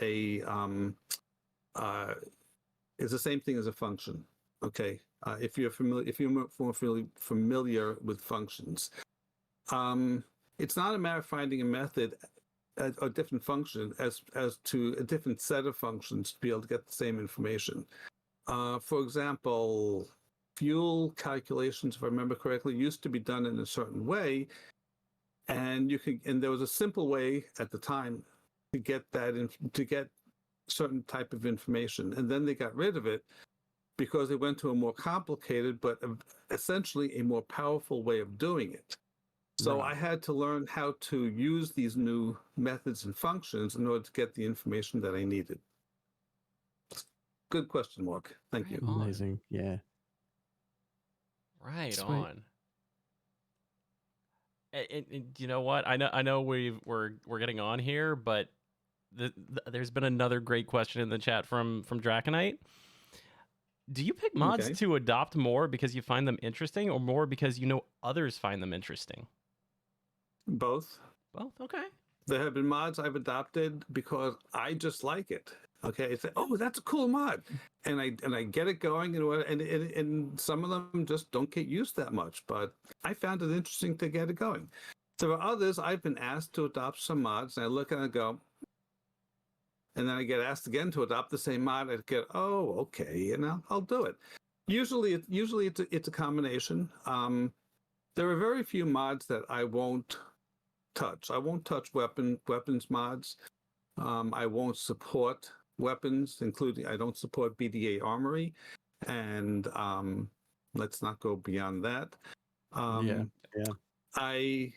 is the same thing as a function. Okay. If you're more familiar with functions, it's not a matter of finding a method, a different function as to a different set of functions to be able to get the same information. For example, fuel calculations, if I remember correctly, used to be done in a certain way, and there was a simple way at the time to get certain type of information, and then they got rid of it because they went to a more complicated but essentially a more powerful way of doing it. So I had to learn how to use these new methods and functions in order to get the information that I needed. Good question, Mark. Thank you. Amazing. Yeah. Right Sweet. on. And you know what? I know we're getting on here, but there's been another great question in the chat from Draconite. Do you pick mods to adopt more because you find them interesting, or more because you know others find them interesting? Both. Both. Okay. There have been mods I've adopted because I just like it. Okay, it's like, oh, that's a cool mod, and I get it going, and some of them just don't get used that much, but I found it interesting to get it going. So for others, I've been asked to adopt some mods, and I look and I go, and then I get asked again to adopt the same mod. I get, oh, okay, I'll do it. Usually it's a combination. There are very few mods that I won't touch. I won't touch weapons mods. I won't support weapons, including I don't support BDA Armory, and Let's not go beyond that. Yeah. I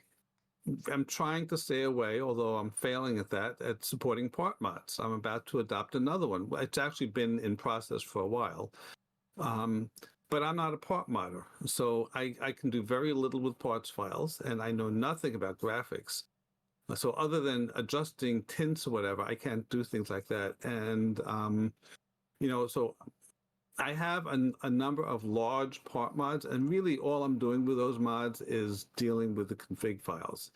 am trying to stay away, although I'm failing at that, at supporting part mods. I'm about to adopt another one. It's actually been in process for a while. But I'm not a part modder, so I can do very little with parts files, and I know nothing about graphics. So other than adjusting tints or whatever, I can't do things like that. And, so I have a number of large part mods, and really all I'm doing with those mods is dealing with the config files,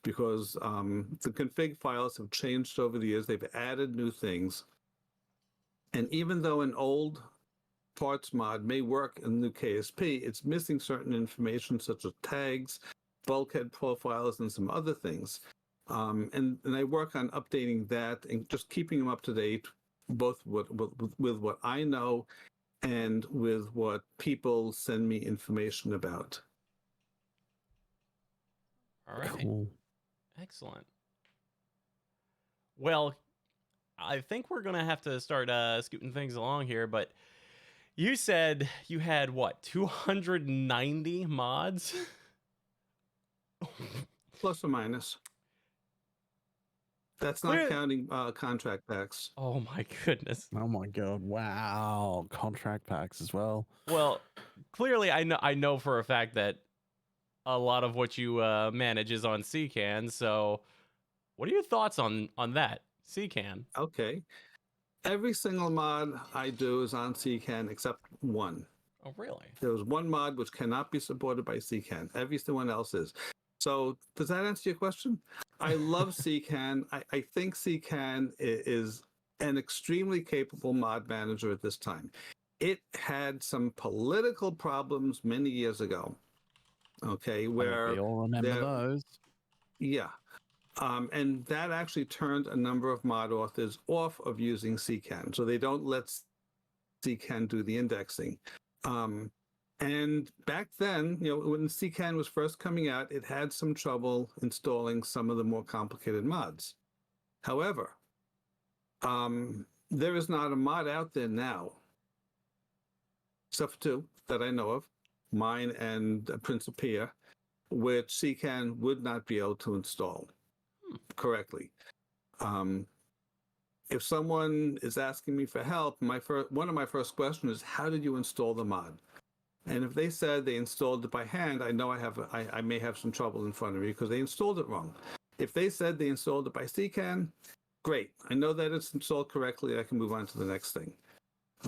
because the config files have changed over the years. They've added new things. And even though an old parts mod may work in the new KSP, it's missing certain information such as tags, bulkhead profiles, and some other things. And I work on updating that and just keeping them up to date, both with what I know and with what people send me information about. All right. Cool. Excellent. Well, I think we're going to have to start scooting things along here, but you said you had, what, 290 mods? Plus or minus. That's not counting contract packs. Oh my goodness. Oh my god! Wow, contract packs as well. Well, clearly I know for a fact that a lot of what you manage is on CCAN. So, what are your thoughts on that CCAN? Okay, every single mod I do is on CCAN except one. Oh, really? There was one mod which cannot be supported by CCAN. Everyone else is. So does that answer your question? I love CCAN. I think CCAN is an extremely capable mod manager at this time. It had some political problems many years ago. Okay, where we all remember those. Yeah. And that actually turned a number of mod authors off of using CCAN. So they don't let CCAN do the indexing. And back then, when CCAN was first coming out, it had some trouble installing some of the more complicated mods. However, there is not a mod out there now, except for two that I know of, mine and Principia, which CCAN would not be able to install correctly. If someone is asking me for help, one of my first questions is, how did you install the mod? And if they said they installed it by hand, I know I may have some trouble in front of me because they installed it wrong. If they said they installed it by CCAN, great. I know that it's installed correctly. I can move on to the next thing.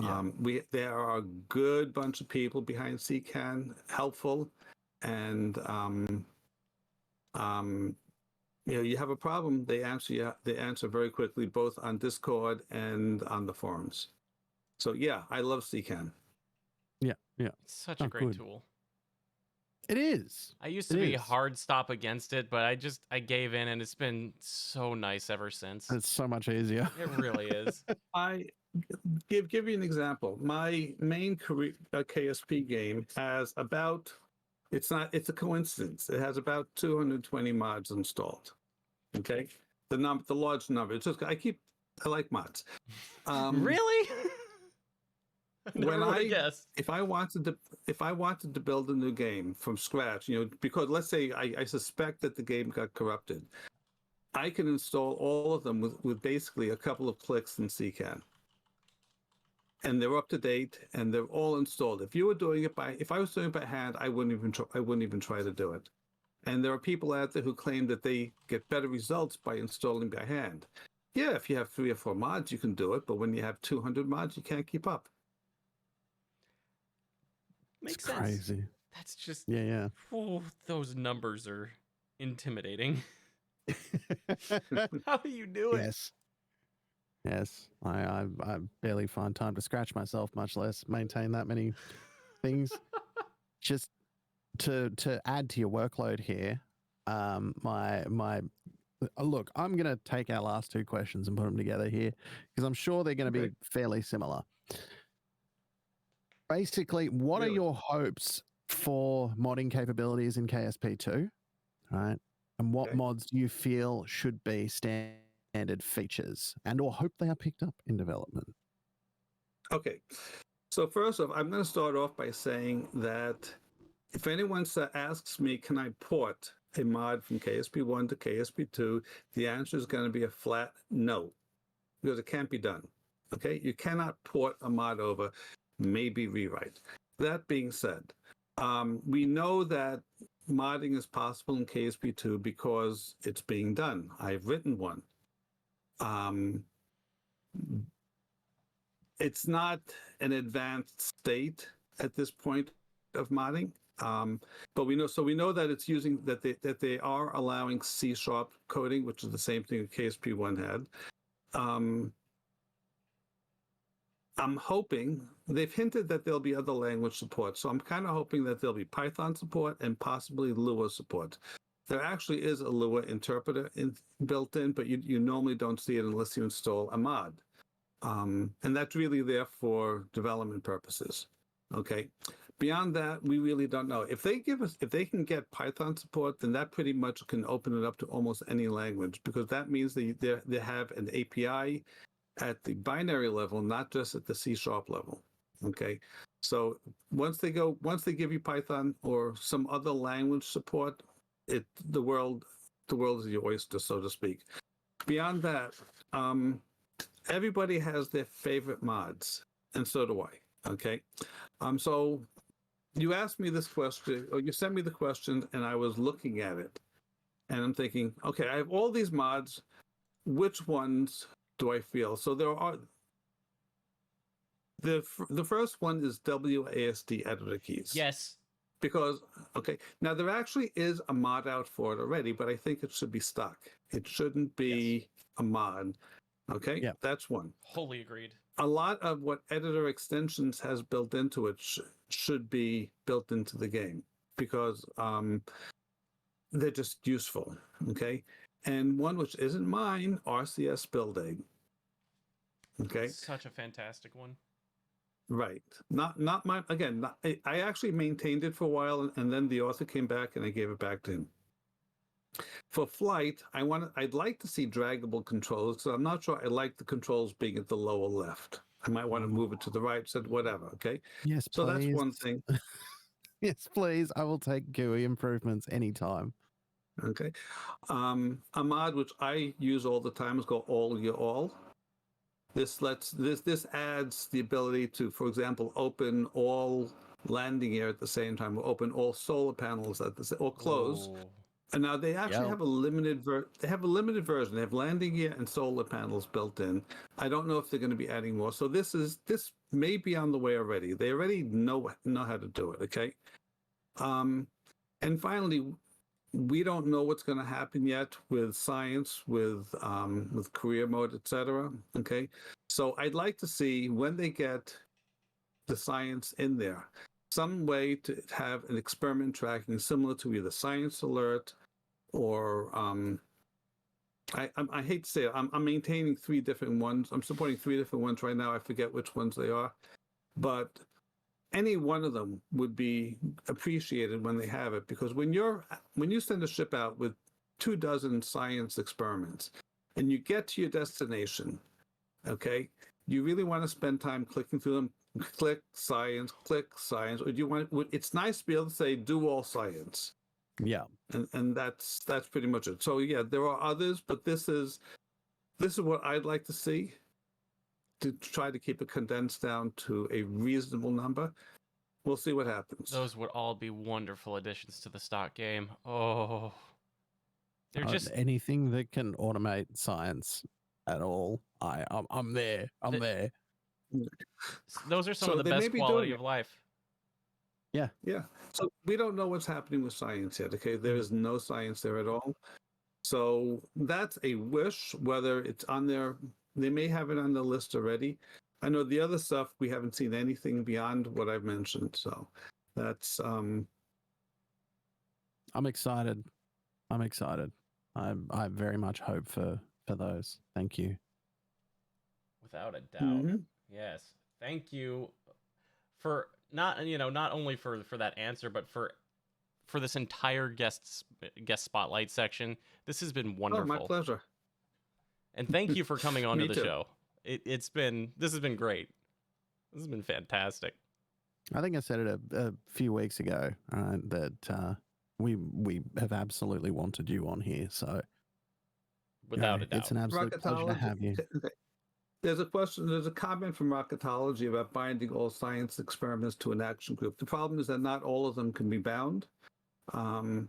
Yeah. There are a good bunch of people behind CCAN, helpful, and you have a problem, they answer very quickly, both on Discord and on the forums. So yeah, I love CCAN. Yeah. It's such a great good. tool. It is. I used to be hard stop against it, but I gave in, and it's been so nice ever since. It's so much easier. It really is. I give you an example. My main KSP game has about, it's a coincidence, it has about 220 mods installed. Okay, the large number. It's just I like mods. Really? If I wanted to build a new game from scratch, because let's say I suspect that the game got corrupted, I can install all of them with basically a couple of clicks in CCAN, and they're up to date and they're all installed. If I was doing it by hand, I wouldn't even try to do it. And there are people out there who claim that they get better results by installing by hand. Yeah, if you have 3 or 4 mods, you can do it, but when you have 200 mods, you can't keep up. Makes It's sense. crazy. That's just Yeah. Oh, those numbers are intimidating. How do you do it? Yes. I barely find time to scratch myself, much less maintain that many things. Just to add to your workload here, look, I'm gonna take our last 2 questions and put them together here because I'm sure they're going to be fairly similar. Basically, what are your hopes for modding capabilities in KSP2, right? And what mods do you feel should be standard features and or hope they are picked up in development? Okay. So first off, I'm going to start off by saying that if anyone asks me, can I port a mod from KSP1 to KSP2, the answer is going to be a flat no, because it can't be done. Okay, you cannot port a mod over, maybe rewrite. That being said, we know that modding is possible in KSP2 because it's being done. I've written one. It's not an advanced state at this point of modding, but we know that it's using that they are allowing C# coding, which is the same thing that KSP1 had. I'm hoping they've hinted that there'll be other language support, so I'm kind of hoping that there'll be Python support and possibly Lua support. There actually is a Lua interpreter built in, but you normally don't see it unless you install a mod. And that's really there for development purposes. Okay. Beyond that, we really don't know. If they can get Python support, then that pretty much can open it up to almost any language, because that means they have an API at the binary level, not just at the C# level. Okay. So once they give you Python or some other language support, the world is your oyster, so to speak. Beyond that, everybody has their favorite mods, and so do I. Okay. So you asked me this question, or you sent me the question, and I was looking at it, and I'm thinking, okay, I have all these mods. Which ones do I feel? So there are the first one is WASD editor keys. Yes. Because, okay, now there actually is a mod out for it already, but I think it should be stock. It shouldn't be a mod. Okay, Yeah. That's one. Wholly agreed. A lot of what editor extensions has built into it should be built into the game, because they're just useful. Okay, and one which isn't mine, RCS build aid. Okay, Such a fantastic one. right. Not mine. Again, I actually maintained it for a while, and then the author came back and I gave it back to him. For flight, I'd like to see draggable controls, because I'm not sure I like the controls being at the lower left. I might want to move it to the right, said whatever, okay? Yes, So please. that's one thing. Yes, please. I will take GUI improvements anytime. Okay. A mod which I use all the time is called All Your All. This adds the ability to, for example, open all landing gear at the same time, or open all solar panels at the or close. Ooh. And now they actually have a limited version. They have landing gear and solar panels built in. I don't know if they're going to be adding more. So this may be on the way already. They already know how to do it. Okay. And finally, we don't know what's going to happen yet with science, with career mode, etc. Okay. So I'd like to see, when they get the science in there, some way to have an experiment tracking similar to either Science Alert or I hate to say it, I'm maintaining 3 different ones. I'm supporting 3 different ones right now. I forget which ones they are, but any one of them would be appreciated when they have it, because when you send a ship out with 24 science experiments and you get to your destination, okay, you really want to spend time clicking through them. Click science, or do you want? It's nice to be able to say do all science. Yeah, and that's pretty much it. So yeah, there are others, but this is what I'd like to see, to try to keep it condensed down to a reasonable number. We'll see what happens. Those would all be wonderful additions to the stock game. Oh, they're just anything that can automate science at all. I'm there. I'm there. Those are some So of the they may best be quality doing of life. Yeah. So we don't know what's happening with science yet. Okay, there is no science there at all. So that's a wish. Whether it's on there, they may have it on the list already. I know the other stuff, we haven't seen anything beyond what I've mentioned. So that's I'm excited. I very much hope for those. Thank you. Without a doubt. Yes. Thank you for not only for that answer, but for this entire guest spotlight section. This has been wonderful. my pleasure. And thank you for coming on to Me the too. show. This has been great. This has been fantastic. I think I said it a few weeks ago that we have absolutely wanted you on here. So Without a doubt. it's an absolute pleasure to have you. Okay. There's a comment from Rocketology about binding all science experiments to an action group. The problem is that not all of them can be bound. And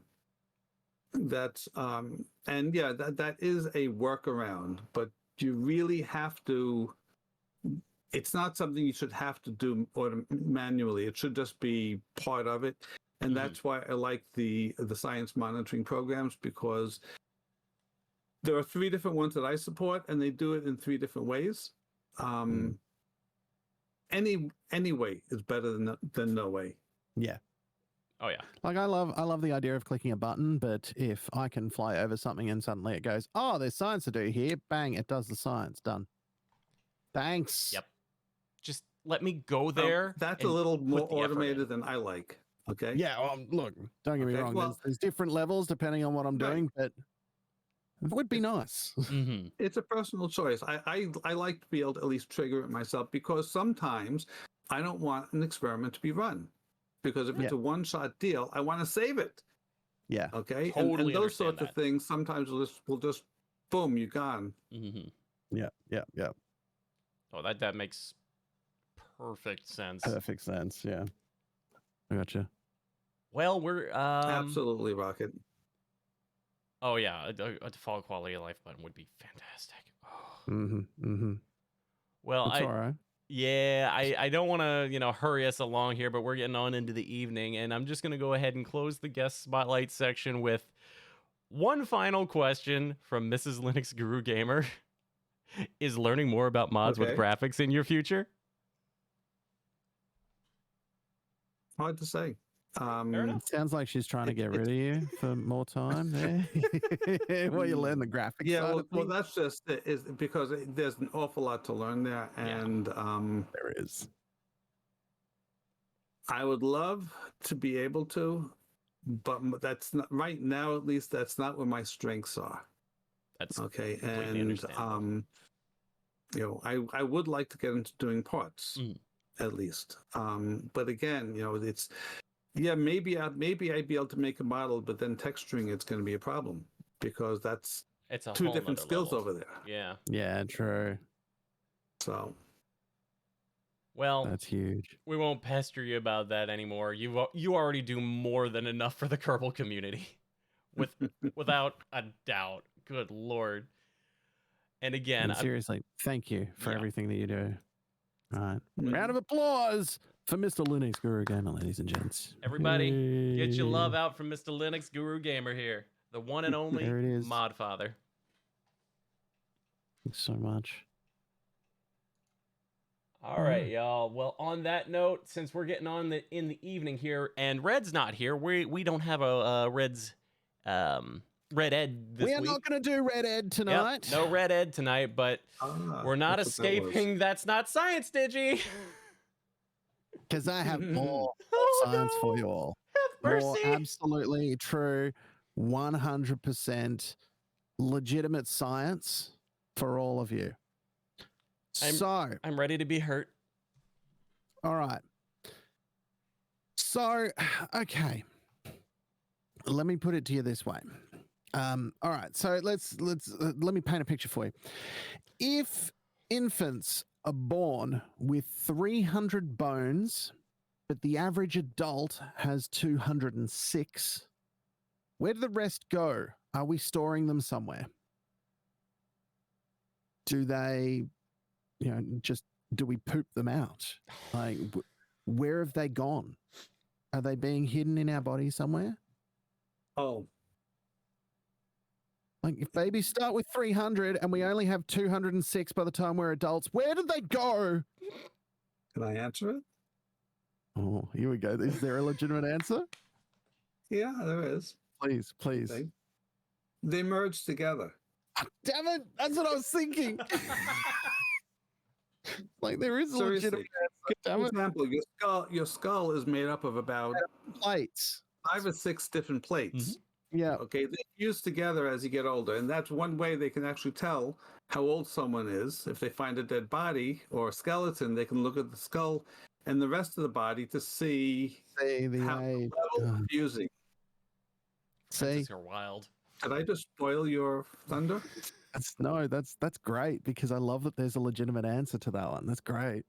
that is a workaround, but you really have to. It's not something you should have to do manually. It should just be part of it, and that's why I like the science monitoring programs, because there are 3 different ones that I support, and they do it in 3 different ways. Any way is better than no way. Yeah. Oh yeah. Like I love the idea of clicking a button, but if I can fly over something and suddenly it goes, oh, there's science to do here, bang, it does the science. Done. Thanks. Yep. Just let me go there. That's a little more automated than I like. Okay. Yeah. Well, look, don't get me wrong. Well, there's different levels depending on what I'm doing, but it would be nice. It's a personal choice. I like to be able to at least trigger it myself, because sometimes I don't want an experiment to be run, because if it's a one-shot deal, I want to save it. Yeah. Okay. Totally and those sorts understand of things sometimes will just boom, you're gone. Yeah. Oh, that makes perfect sense. Perfect sense. Yeah. I gotcha. Well, we're Absolutely, Rocket. Oh yeah, a default quality of life button would be fantastic. Oh. Well, It's all right. Yeah, I don't want to, hurry us along here, but we're getting on into the evening, and I'm just going to go ahead and close the guest spotlight section with one final question from Mrs. LinuxGuruGamer. Is learning more about mods with graphics in your future? Hard to say. Sounds like she's trying to get rid of you for more time there. Well, you learn the graphics. Yeah, well, that's just is because there's an awful lot to learn there, and there is. I would love to be able to, but that's not right now. At least that's not where my strengths are. That's okay, and I would like to get into doing parts at least. But again, it's. Yeah, maybe I'd be able to make a model, but then texturing it's going to be a problem, because it's 2 different skills over there. Yeah. Yeah, true. So, well, that's huge. We won't pester you about that anymore. You already do more than enough for the Kerbal community, without a doubt. Good Lord. And again, seriously, thank you for everything that you do. All right, round of applause for Mr. LinuxGuruGamer, ladies and gents. Everybody, get your love out from Mr. LinuxGuruGamer here, the one and only ModFather. Thanks so much. All right, y'all. Well, on that note, since we're getting on in the evening here, and Red's not here, we don't have a Red's Red Ed this week. We are not going to do Red Ed tonight. Yep, no Red Ed tonight, but we're not escaping. That's not science, Digi. Because I have more science for you all. More absolutely true, 100% legitimate science for all of you. I'm ready to be hurt. All right. So, okay. Let me put it to you this way. All right. So let me paint a picture for you. If infants are born with 300 bones, but the average adult has 206, where do the rest go? Are we storing them somewhere? Do they, do we poop them out? Like, where have they gone? Are they being hidden in our body somewhere? Oh. Like, if babies start with 300 and we only have 206 by the time we're adults, where did they go? Can I answer it? Oh, here we go. Is there a legitimate answer? Yeah, there is. Please. They merge together. Damn it. That's what I was thinking. Like, there is a legitimate answer. For example, your skull is made up of about plates. 5 or 6 different plates. Yeah. Okay, they fuse together as you get older, and that's one way they can actually tell how old someone is. If they find a dead body or a skeleton, they can look at the skull and the rest of the body to see See the how the age. level of fusing. See, Apprentices are wild. Did I just spoil your thunder? that's great because I love that there's a legitimate answer to that one. That's great.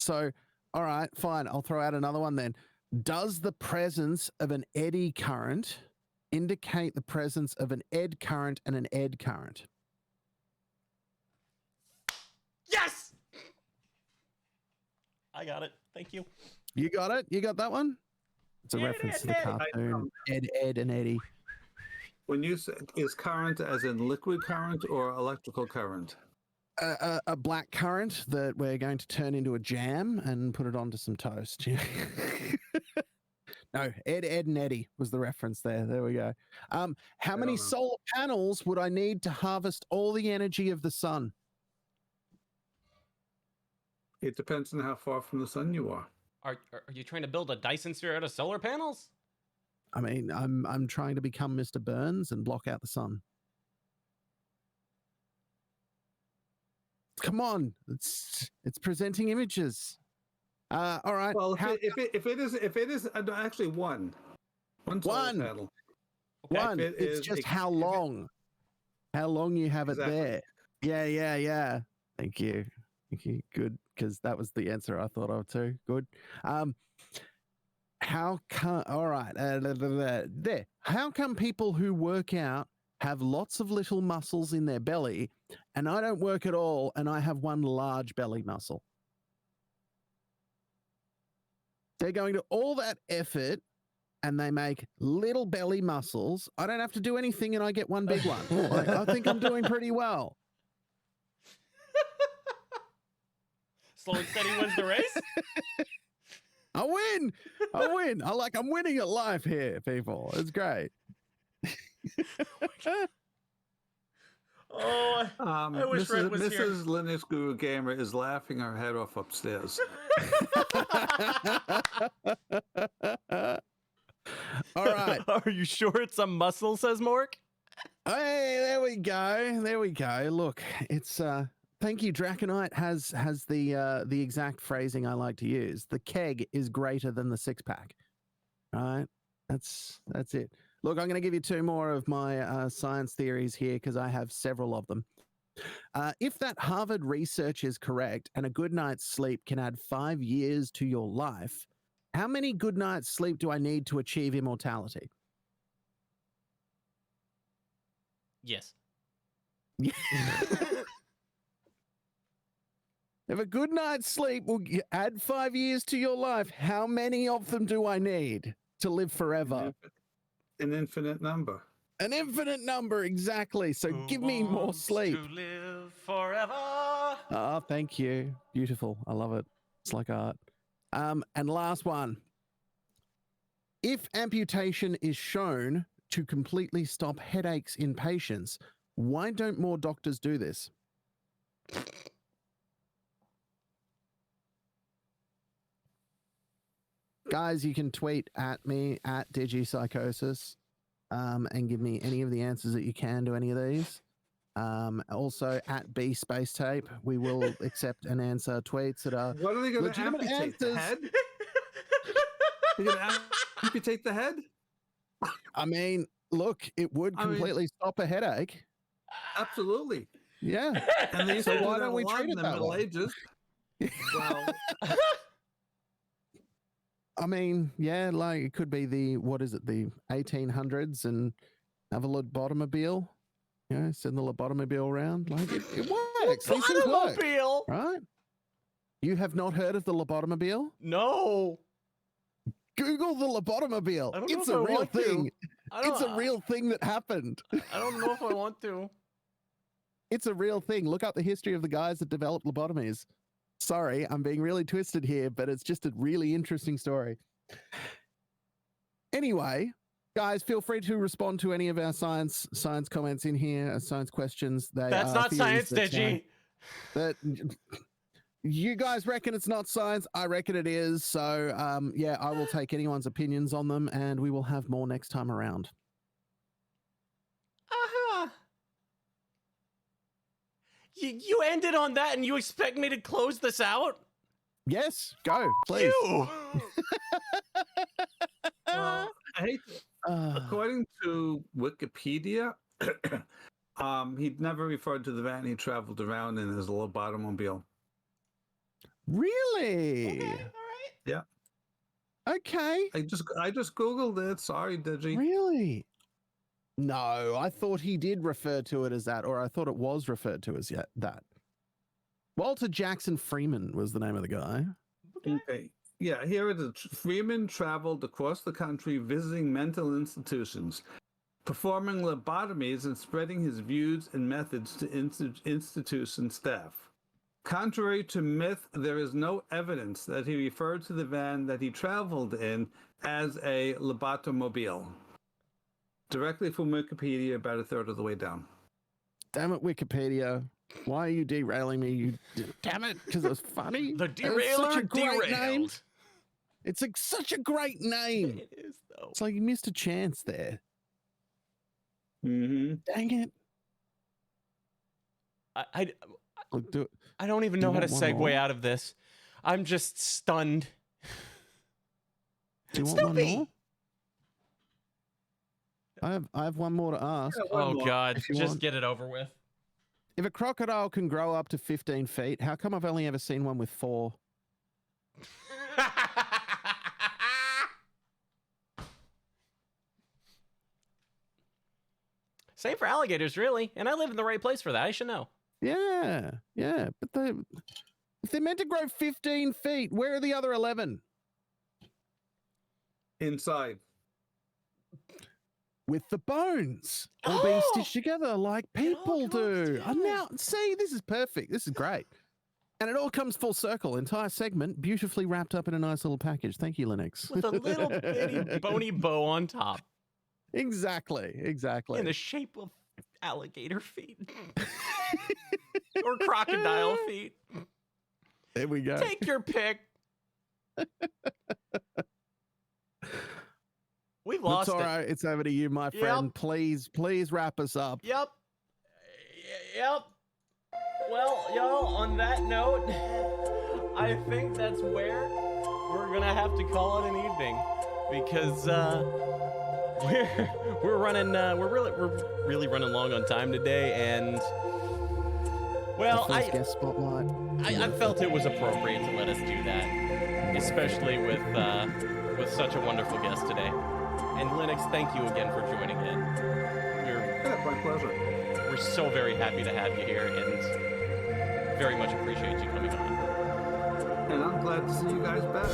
So, all right, fine. I'll throw out another one then. Does the presence of an eddy current indicate the presence of an ed current and an ed current? Yes! I got it. Thank you. You got it? You got that one? It's a Ed, reference Ed, to the Ed. cartoon Ed and Eddie. When you say is current as in liquid current or electrical current? A black current that we're going to turn into a jam and put it onto some toast. No, Ed, and Eddie was the reference there. There we go. How many know. solar panels would I need to harvest all the energy of the sun? It depends on how far from the sun you are. Are you trying to build a Dyson sphere out of solar panels? I mean, I'm trying to become Mr. Burns and block out the sun. Come on, it's presenting images. All right. Well, if it is actually one solar One. panel. One. If it It's is just a- how if it- long. How long you have Exactly. it there. Yeah. Thank you. Good, because that was the answer I thought of too. Good. How come? All right. There. How come people who work out have lots of little muscles in their belly, and I don't work at all, and I have one large belly muscle? They're going to all that effort, and they make little belly muscles. I don't have to do anything, and I get one big one. Like, I think I'm doing pretty well. Slow and steady wins the race? I win. I'm winning at life here, people. It's great. Oh, I wish Red was here. Mrs. LinuxGuruGamer is laughing her head off upstairs. All right. Are you sure it's a muscle, says Mork? Hey, there we go. Look, it's thank you. Draconite has the exact phrasing I like to use. The keg is greater than the 6-pack. All right. That's it. Look, I'm going to give you two more of my science theories here because I have several of them. If that Harvard research is correct and a good night's sleep can add 5 years to your life, how many good nights sleep do I need to achieve immortality? Yes. If a good night's sleep will add 5 years to your life, how many of them do I need to live forever? An infinite number. An infinite number, exactly. So give me more sleep. To live forever. Oh, thank you. Beautiful. I love it. It's like art. And last one. If amputation is shown to completely stop headaches in patients, why don't more doctors do this? Guys, you can tweet at me at DigiPsychosis and give me any of the answers that you can to any of these. Also at bspacetape, we will accept and answer tweets that are What are they going to legitimate amputate? The answers. head? They're going to amputate the head? I mean, look, it would I mean- completely stop a headache. Absolutely. Yeah. And they used So to do why that don't a we lot treat in it the that Middle way? Ages. Well, I mean, yeah, like it could be the 1800s and have a lobotomobile, send the lobotomobile around. Like it works. These things work, Automobile. right? You have not heard of the lobotomobile? No. Google the lobotomobile. I don't know It's if a I real want to. thing. I don't- It's a real thing that happened. I don't know if I want to. It's a real thing. Look up the history of the guys that developed lobotomies. Sorry, I'm being really twisted here, but it's just a really interesting story. Anyway, guys, feel free to respond to any of our science comments in here, science questions. That's not science, Digi. That you guys reckon it's not science. I reckon it is. So, yeah, I will take anyone's opinions on them, and we will have more next time around. You ended on that, and you expect me to close this out? Yes, go, please. You. Well, I hate according to Wikipedia, he'd never referred to the van he traveled around in his little automobile. Really? Okay, all right. Yeah. Okay. I just Googled it. Sorry, Digi. Really? No, I thought he did refer to it as that, or I thought it was referred to as that. Walter Jackson Freeman was the name of the guy. Okay. Yeah, here it is. Freeman traveled across the country visiting mental institutions, performing lobotomies and spreading his views and methods to institution staff. Contrary to myth, there is no evidence that he referred to the van that he traveled in as a lobotomobile. Directly from Wikipedia, about a third of the way down. Damn it, Wikipedia. Why are you derailing me? Damn it, because it was funny. The It was such a derailer great name. derailed. It's such a great name. It is, though. It's like you missed a chance there. Mm-hmm. Dang it. Look, do it. I don't even Do know you how to want one segue more? out of this. I'm just stunned. Do you want one Snoopy! more? I have one more to ask. Oh, God. If you Just want. get it over with. If a crocodile can grow up to 15 feet, how come I've only ever seen one with 4? Same for alligators, really. And I live in the right place for that. I should know. Yeah, yeah. But if they're meant to grow 15 feet, where are the other 11? Inside. With the bones all being stitched together like It all people comes do. And together. now, see, this is perfect. This is great. And it all comes full circle. Entire segment beautifully wrapped up in a nice little package. Thank you, Linux. With a little bitty bony bow on top. Exactly. In the shape of alligator feet. Or crocodile feet. There we go. Take your pick. We've lost Matoro, it. it's over to you, my friend. Yep. Please wrap us up. Yep. Yep. Well, y'all, on that note, I think that's where we're gonna have to call it an evening because we're running we're really running long on time today, and well, The first guest spotlight. I felt it was appropriate to let us do that, especially with such a wonderful guest today. And Linux, thank you again for joining in. Yeah, my pleasure. We're so very happy to have you here, and very much appreciate you coming on. And I'm glad to see you guys back.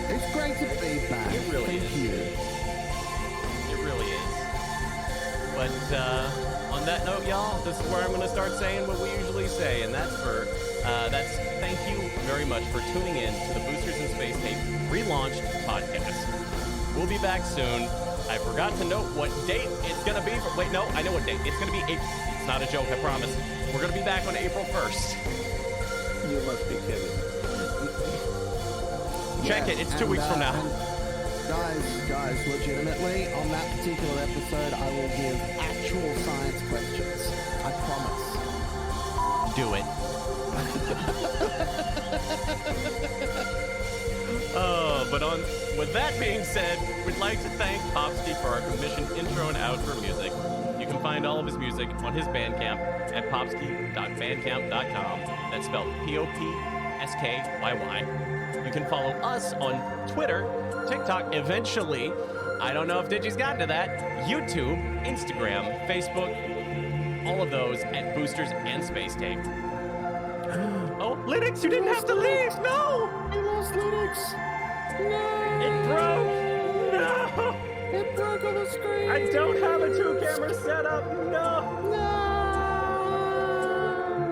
It's great to be back. It really Thank is. you. It really is. But on that note, y'all, this is where I'm going to start saying what we usually say, and that's thank you very much for tuning in to the Boosters and Space Tape relaunched podcast. We'll be back soon. I forgot to note what date it's going to be. Wait, no, I know what date. It's going to be April. It's not a joke, I promise. We're going to be back on April 1st. You must be kidding. Check it. It's 2 weeks from now. Guys, legitimately, on that particular episode, I will give actual science questions. I promise. Do it. With that being said, we'd like to thank Popsky for our commissioned intro and outro music. You can find all of his music on his Bandcamp at popsky.bandcamp.com. That's spelled Popskyy. You can follow us on Twitter, TikTok, eventually. I don't know if Digi's gotten to that. YouTube, Instagram, Facebook, all of those at Boosters and Space Tape. Oh, Linux, you didn't have to leave! No! We lost Linux! No! It broke! No! It broke on the screen! I don't have a 2-camera setup! No! No!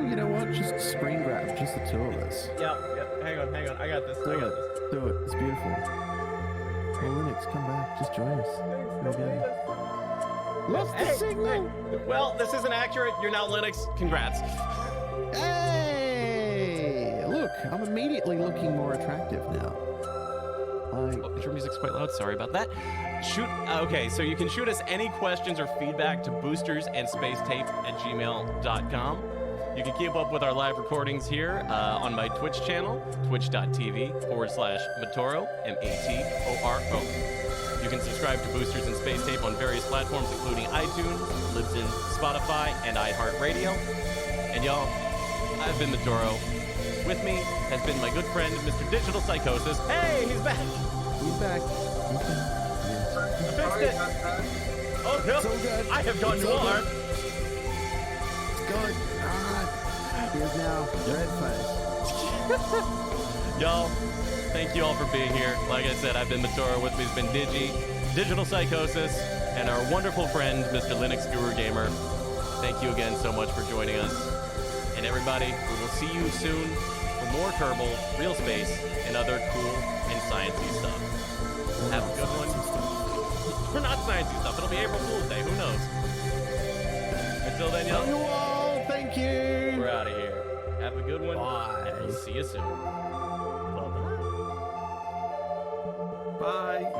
You know what? Just screen grab, just the two of us. Yep. Hang on. I got this. Do it. It's beautiful. Well, Linux, come back. Just join us. Here we go. Lost the signal! Well, this isn't accurate. You're now Linux. Congrats. Hey! Look, I'm immediately looking more attractive now. Oh, intro music's quite loud. Sorry about that. Okay, so you can shoot us any questions or feedback to boostersandspacetape@gmail.com. You can keep up with our live recordings here on my Twitch channel, twitch.tv/Matoro, Matoro. You can subscribe to Boosters and Space Tape on various platforms, including iTunes, Libsyn, Spotify, and iHeartRadio. And y'all, I've been Matoro. With me has been my good friend, Mr. Digital Psychosis. Hey, he's back. He's back. I fixed it. Oh no, It's all good. I have gone It's all noir. It's good. All right. Here's now red face. Y'all, thank you all for being here. Like I said, I've been Matoro. With me has been Digi, Digital Psychosis, and our wonderful friend, Mr. LinuxGuruGamer. Thank you again so much for joining us. And everybody, we will see you soon for more Kerbal, real space, and other cool and sciencey stuff. Have a good one. We're not sciencey stuff. It'll be April Fool's Day. Who knows? Until then, Love you y'all, all. Thank you. we're out of here. Have a good one. Bye. And we'll see you soon. Bye-bye. Bye.